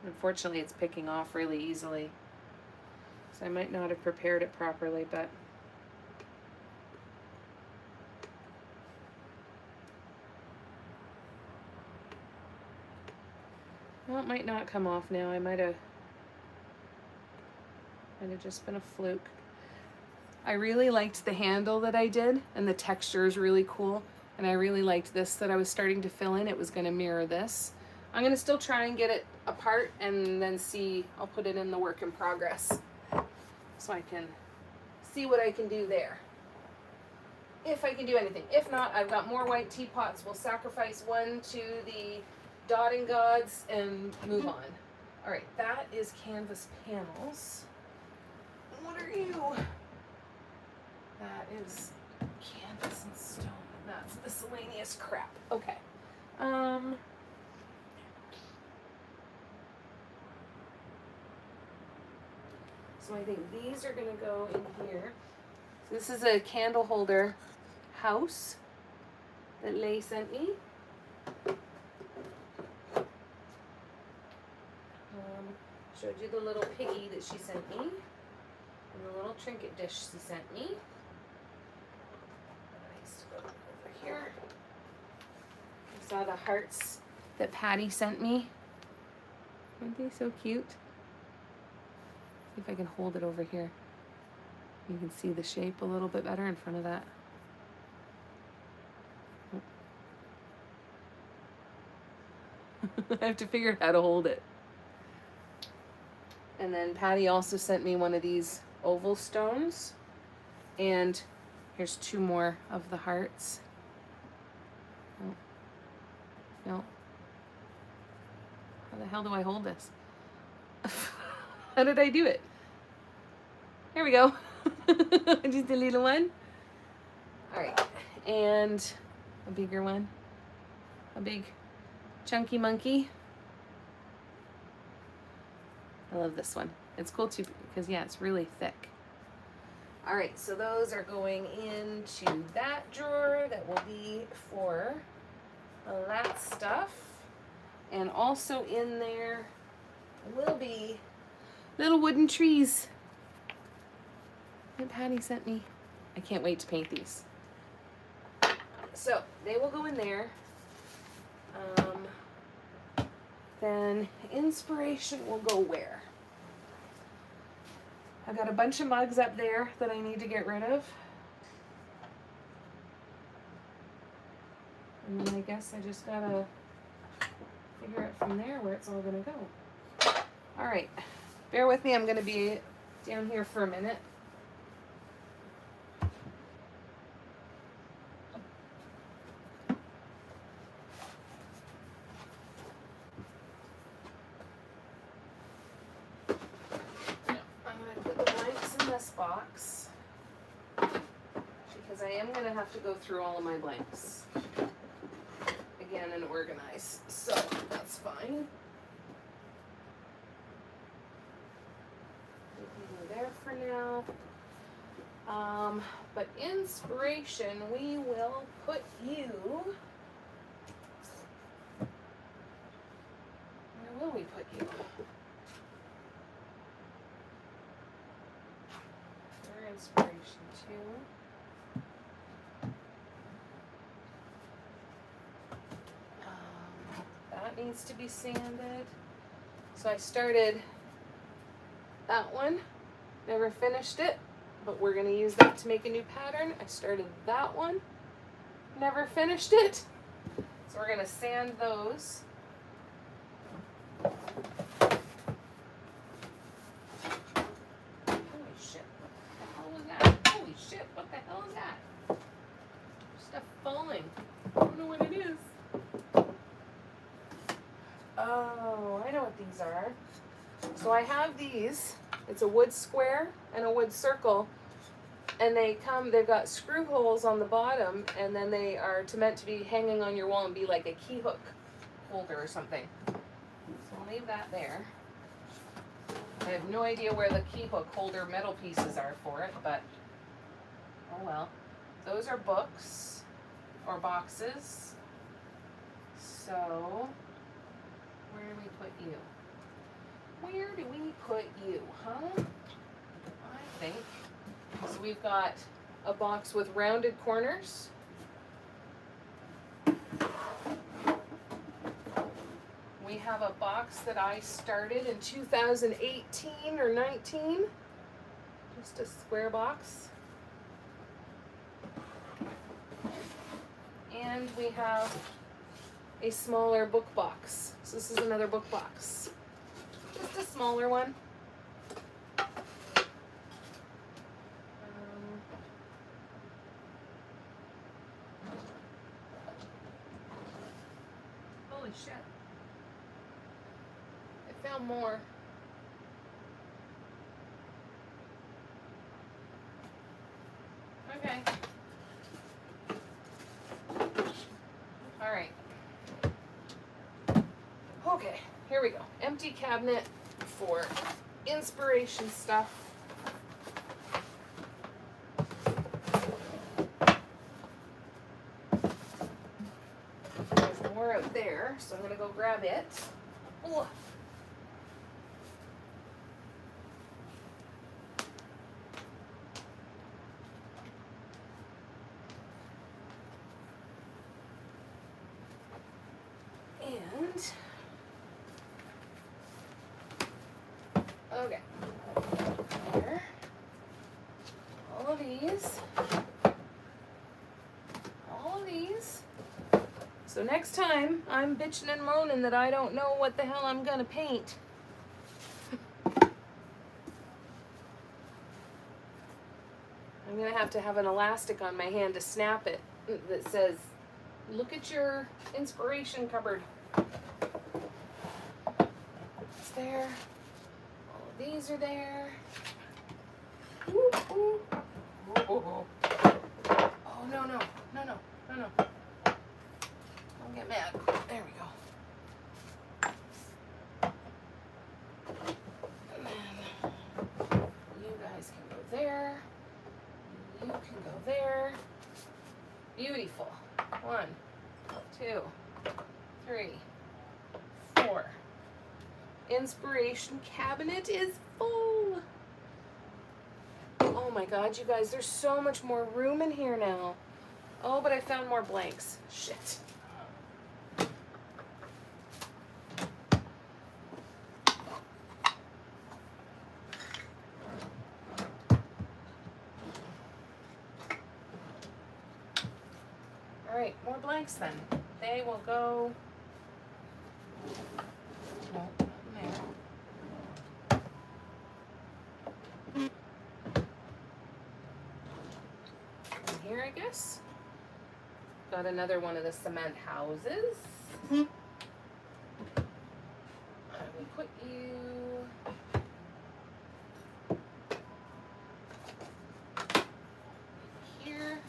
Unfortunately, it's picking off really easily. So I might not have prepared it properly, but well, it might not come off now. I might have just been a fluke. I really liked the handle that I did, and the texture is really cool. And I really liked this that I was starting to fill in. It was going to mirror this. I'm going to still try and get it apart and then see. I'll put it in the work in progress so I can see what I can do there. If I can do anything. If not, I've got more white teapots. We'll sacrifice one to the dotting gods and move on. All right, that is canvas panels. What are you? That is canvas and stone. That's miscellaneous crap. Okay. So I think these are going to go in here. So this is a candle holder house that Leigh sent me. Showed you the little piggy that she sent me. And the little trinket dish she sent me. Nice to go over here. I saw the hearts that Patty sent me. Aren't they so cute? See if I can hold it over here. You can see the shape a little bit better in front of that. I have to figure out how to hold it. And then Patty also sent me one of these oval stones. And here's 2 more of the hearts. Oh. No. How the hell do I hold this? How did I do it? There we go. Just a little one. All right. And a bigger one. A big chunky monkey. I love this one. It's cool too because, yeah, it's really thick. All right, so those are going into that drawer that will be for that stuff. And also in there will be little wooden trees that Patty sent me. I can't wait to paint these. So they will go in there. Then inspiration will go where? I've got a bunch of mugs up there that I need to get rid of. And then I guess I just gotta figure out from there where it's all gonna go. All right, bear with me, I'm gonna be down here for a minute. Box because I am going to have to go through all of my blanks again and organize, so that's fine. We can go there for now. But inspiration, we will put you. Where will we put you? Inspiration too. That needs to be sanded. So I started that one, never finished it, but we're going to use that to make a new pattern. I started that one, never finished it. So we're going to sand those. What the hell is that? Stuff falling. I don't know what it is. Oh, I know what these are. So I have these. It's a wood square and a wood circle. And they've got screw holes on the bottom, and then they are meant to be hanging on your wall and be like a key hook holder or something. So I'll leave that there. I have no idea where the key hook holder metal pieces are for it, but oh well. Those are books or boxes. So where do we put you? Where do we put you, huh? I think. So we've got a box with rounded corners. We have a box that I started in 2018 or 19. Just a square box. And we have a smaller book box. So this is another book box. Just a smaller one. Holy shit. I found more. Okay. All right. Okay, here we go. Empty cabinet for inspiration stuff. There's more out there, so I'm gonna go grab it. Ooh. Okay. So next time, I'm bitching and moaning that I don't know what the hell I'm gonna paint. I'm gonna have to have an elastic on my hand to snap it that says, look at your inspiration cupboard. It's there. All of these are there. Ooh, ooh. Ooh, ooh, ooh. Oh, no, no, no, no, no, no. Don't get mad. There we go. And then you guys can go there. You can go there. Beautiful. 1, 2, 3, 4. Inspiration cabinet is full. Oh my God, you guys, there's so much more room in here now. Oh, but I found more blanks. Shit. All right, more blanks then. They will go. No, not there. And here, I guess. Got another one of the cement houses. I will put you here.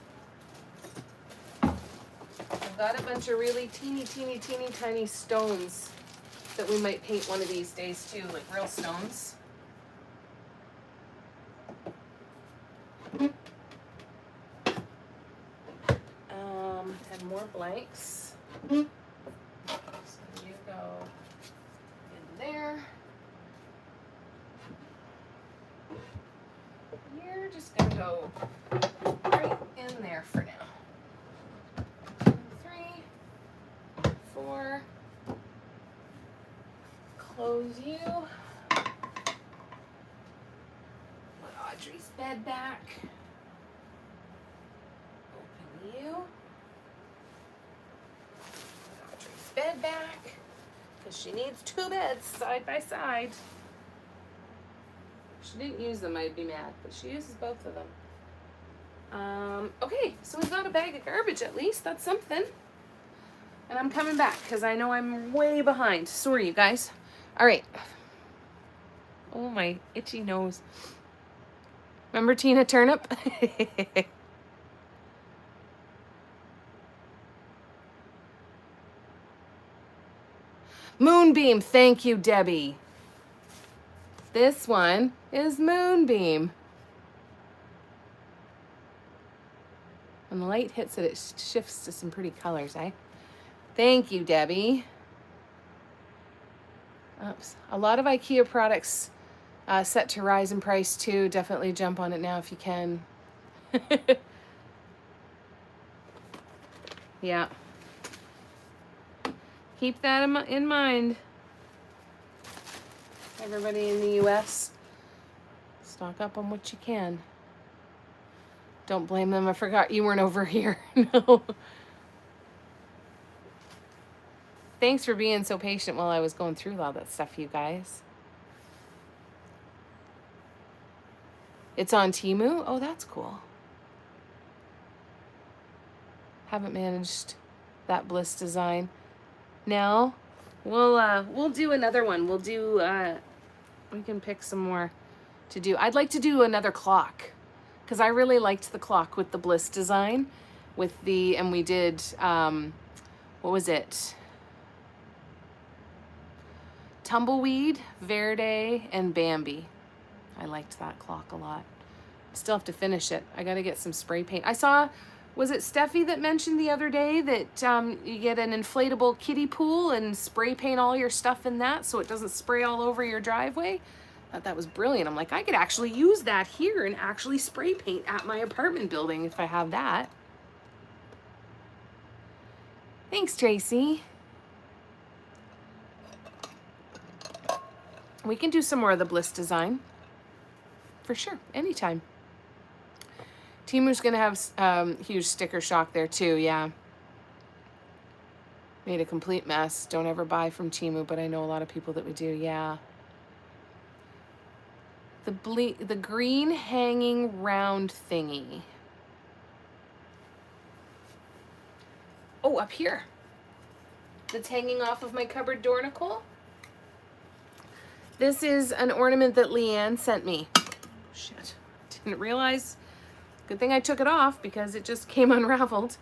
I've got a bunch of really teeny tiny stones that we might paint one of these days too, like real stones. And more blanks. So you go in there. You're just gonna go right in there for now. 2, 3, 4. Close you. Put Audrey's bed back. Open you. Put Audrey's bed back. Because she needs 2 beds side by side. If she didn't use them, I'd be mad. But she uses both of them. Okay, so we've got a bag of garbage at least. That's something. And I'm coming back because I know I'm way behind. Sorry, you guys. All right. Oh, my itchy nose. Remember Tina Turnip? Moonbeam. Thank you, Debbie. This one is Moonbeam. When the light hits it, it shifts to some pretty colors, eh? Thank you, Debbie. Oops. A lot of IKEA products set to rise in price too. Definitely jump on it now if you can. Yeah. Keep that in mind. Everybody in the US, stock up on what you can. Don't blame them. I forgot you weren't over here. No. Thanks for being so patient while I was going through all that stuff, you guys. It's on Temu? Oh, that's cool. Haven't managed that Bliss design. Now, we'll do another one. We'll do, we can pick some more to do. I'd like to do another clock because I really liked the clock with the Bliss design with the, and we did, what was it? Tumbleweed, Verde, and Bambi. I liked that clock a lot. Still have to finish it. I got to get some spray paint. I saw, was it Steffi that mentioned the other day that you get an inflatable kiddie pool and spray paint all your stuff in that so it doesn't spray all over your driveway? I thought that was brilliant. I'm like, I could actually use that here and actually spray paint at my apartment building if I have that. Thanks, Tracy. We can do some more of the Bliss design. For sure, anytime. Temu's gonna have huge sticker shock there too, yeah. Made a complete mess. Don't ever buy from Temu, but I know a lot of people that would do. Yeah. The green hanging round thingy. Oh, up here. That's hanging off of my cupboard door, Nicole. This is an ornament that Leanne sent me. Shit. Didn't realize. Good thing I took it off because it just came unraveled.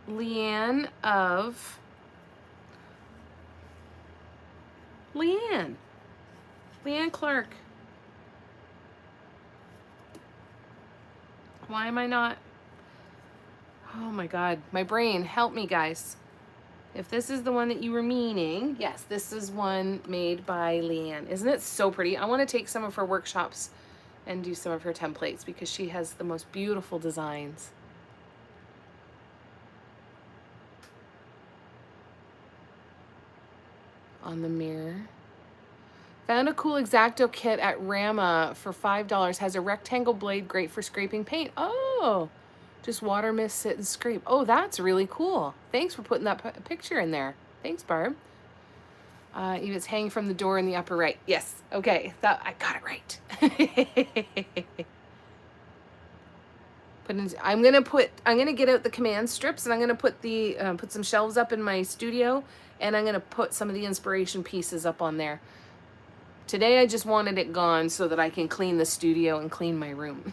Leanne Clark. Why am I not? Oh my God, my brain, help me guys. If this is the one that you were meaning, yes, this is one made by Leanne. Isn't it so pretty? I want to take some of her workshops and do some of her templates because she has the most beautiful designs. On the mirror. Found a cool X-Acto kit at Rama for $5. Has a rectangle blade, great for scraping paint. Oh, just water, mist, sit, and scrape. Oh, that's really cool. Thanks for putting that picture in there. Thanks, Barb. It's hanging from the door in the upper right. Yes. Okay. I got it right. I'm gonna get out the command strips and I'm gonna put put some shelves up in my studio and I'm gonna put some of the inspiration pieces up on there. Today I just wanted it gone so that I can clean the studio and clean my room.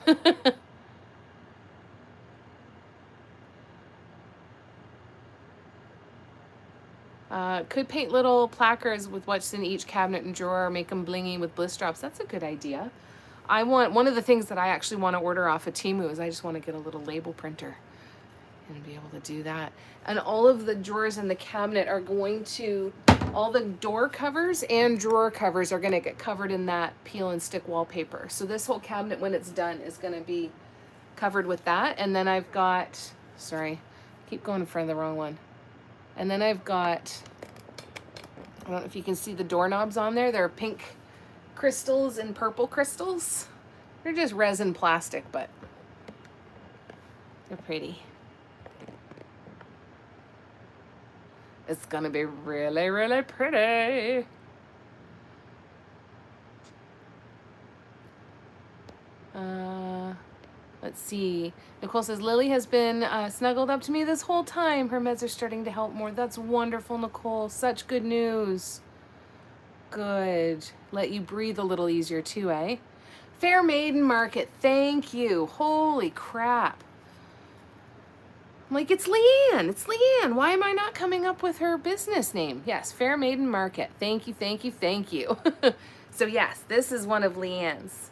Could paint little placards with what's in each cabinet and drawer, or make them blingy with bliss drops. That's a good idea. One of the things that I actually want to order off of Temu is I just want to get a little label printer and be able to do that. And all of the drawers in the cabinet are going to, all the door covers and drawer covers are going to get covered in that peel and stick wallpaper. So this whole cabinet, when it's done, is going to be covered with that. And then I've got, sorry, keep going in front of the wrong one. And then I've got, I don't know if you can see the doorknobs on there. They're pink crystals and purple crystals. They're just resin plastic, but they're pretty. It's gonna be really, really pretty. Let's see. Nicole says, Lily has been snuggled up to me this whole time. Her meds are starting to help more. That's wonderful, Nicole. Such good news. Good. Let you breathe a little easier too, eh? Fair Maiden Market. Thank you. Holy crap. I'm like, it's Leanne. It's Leanne. Why am I not coming up with her business name? Yes, Fair Maiden Market. Thank you, thank you, thank you. So yes, this is one of Leanne's.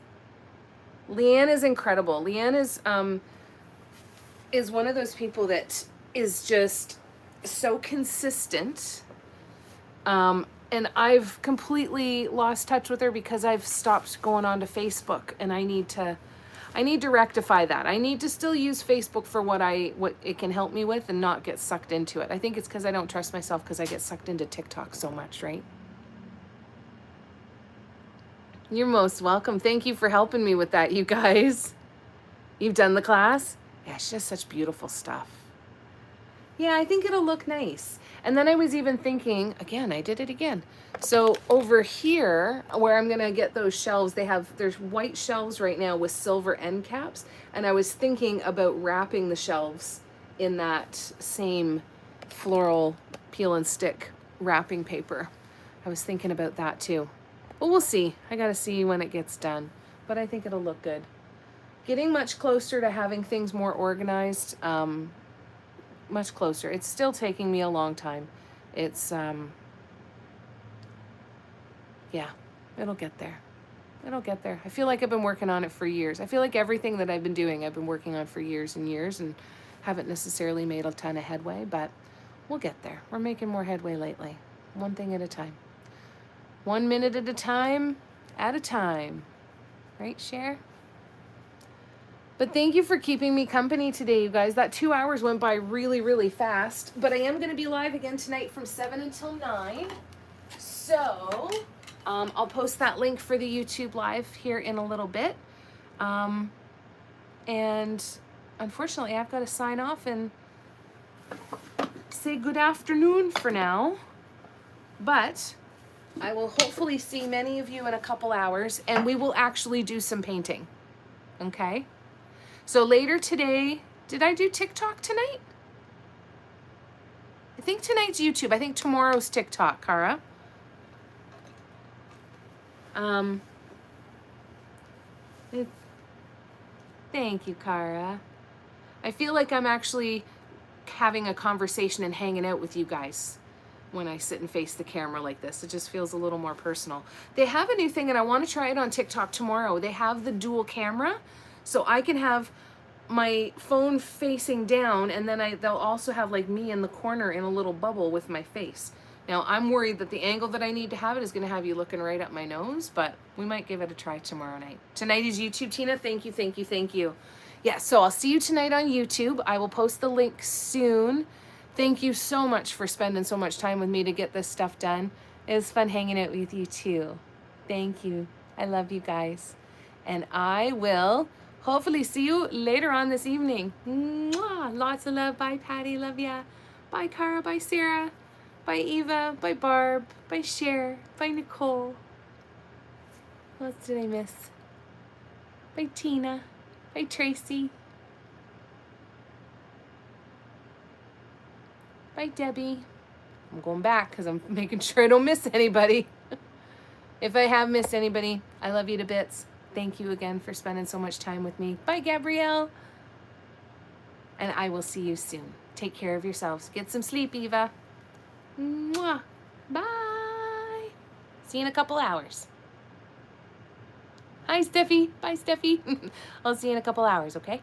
Leanne is incredible. Leanne is one of those people that is just so consistent. And I've completely lost touch with her because I've stopped going on to Facebook, and I need to rectify that. I need to still use Facebook for what it can help me with and not get sucked into it. I think it's because I don't trust myself because I get sucked into TikTok so much, right? You're most welcome. Thank you for helping me with that, you guys. You've done the class? Yeah, she does such beautiful stuff. Yeah, I think it'll look nice. And then I was even thinking, again, I did it again. So over here, where I'm gonna get those shelves, there's white shelves right now with silver end caps. And I was thinking about wrapping the shelves in that same floral peel and stick wrapping paper. I was thinking about that too. But we'll see. I gotta see when it gets done. But I think it'll look good. Getting much closer to having things more organized. Much closer. It's still taking me a long time. It's, yeah, it'll get there. It'll get there. I feel like I've been working on it for years. I feel like everything that I've been doing, I've been working on for years and years and haven't necessarily made a ton of headway, but we'll get there. We're making more headway lately. One thing at a time. 1 minute at a time, right, Cher? But thank you for keeping me company today, you guys. That 2 hours went by really, really fast. But I am going to be live again tonight from 7 until 9. So I'll post that link for the YouTube live here in a little bit. And unfortunately, I've got to sign off and say good afternoon for now. But I will hopefully see many of you in a couple hours, and we will actually do some painting. Okay? So later today, did I do TikTok tonight? I think tonight's YouTube. I think tomorrow's TikTok, Cara. Thank you, Cara. I feel like I'm actually having a conversation and hanging out with you guys when I sit and face the camera like this. It just feels a little more personal. They have a new thing, and I want to try it on TikTok tomorrow. They have the dual camera, so I can have my phone facing down, and then they'll also have like me in the corner in a little bubble with my face. Now, I'm worried that the angle that I need to have it is going to have you looking right up my nose, but we might give it a try tomorrow night. Tonight is YouTube, Tina. Thank you, thank you, thank you. Yeah, so I'll see you tonight on YouTube. I will post the link soon. Thank you so much for spending so much time with me to get this stuff done. It was fun hanging out with you too. Thank you. I love you guys. And I will hopefully see you later on this evening. Mwah! Lots of love. Bye, Patty. Love ya. Bye, Cara. Bye, Sarah. Bye, Eva. Bye, Barb. Bye, Cher. Bye, Nicole. What else did I miss? Bye, Tina. Bye, Tracy. Bye, Debbie. I'm going back because I'm making sure I don't miss anybody. If I have missed anybody, I love you to bits. Thank you again for spending so much time with me. Bye, Gabrielle. And I will see you soon. Take care of yourselves. Get some sleep, Eva. Mwah. Bye. See you in a couple hours. Hi, Steffi. Bye, Steffi. I'll see you in a couple hours, okay?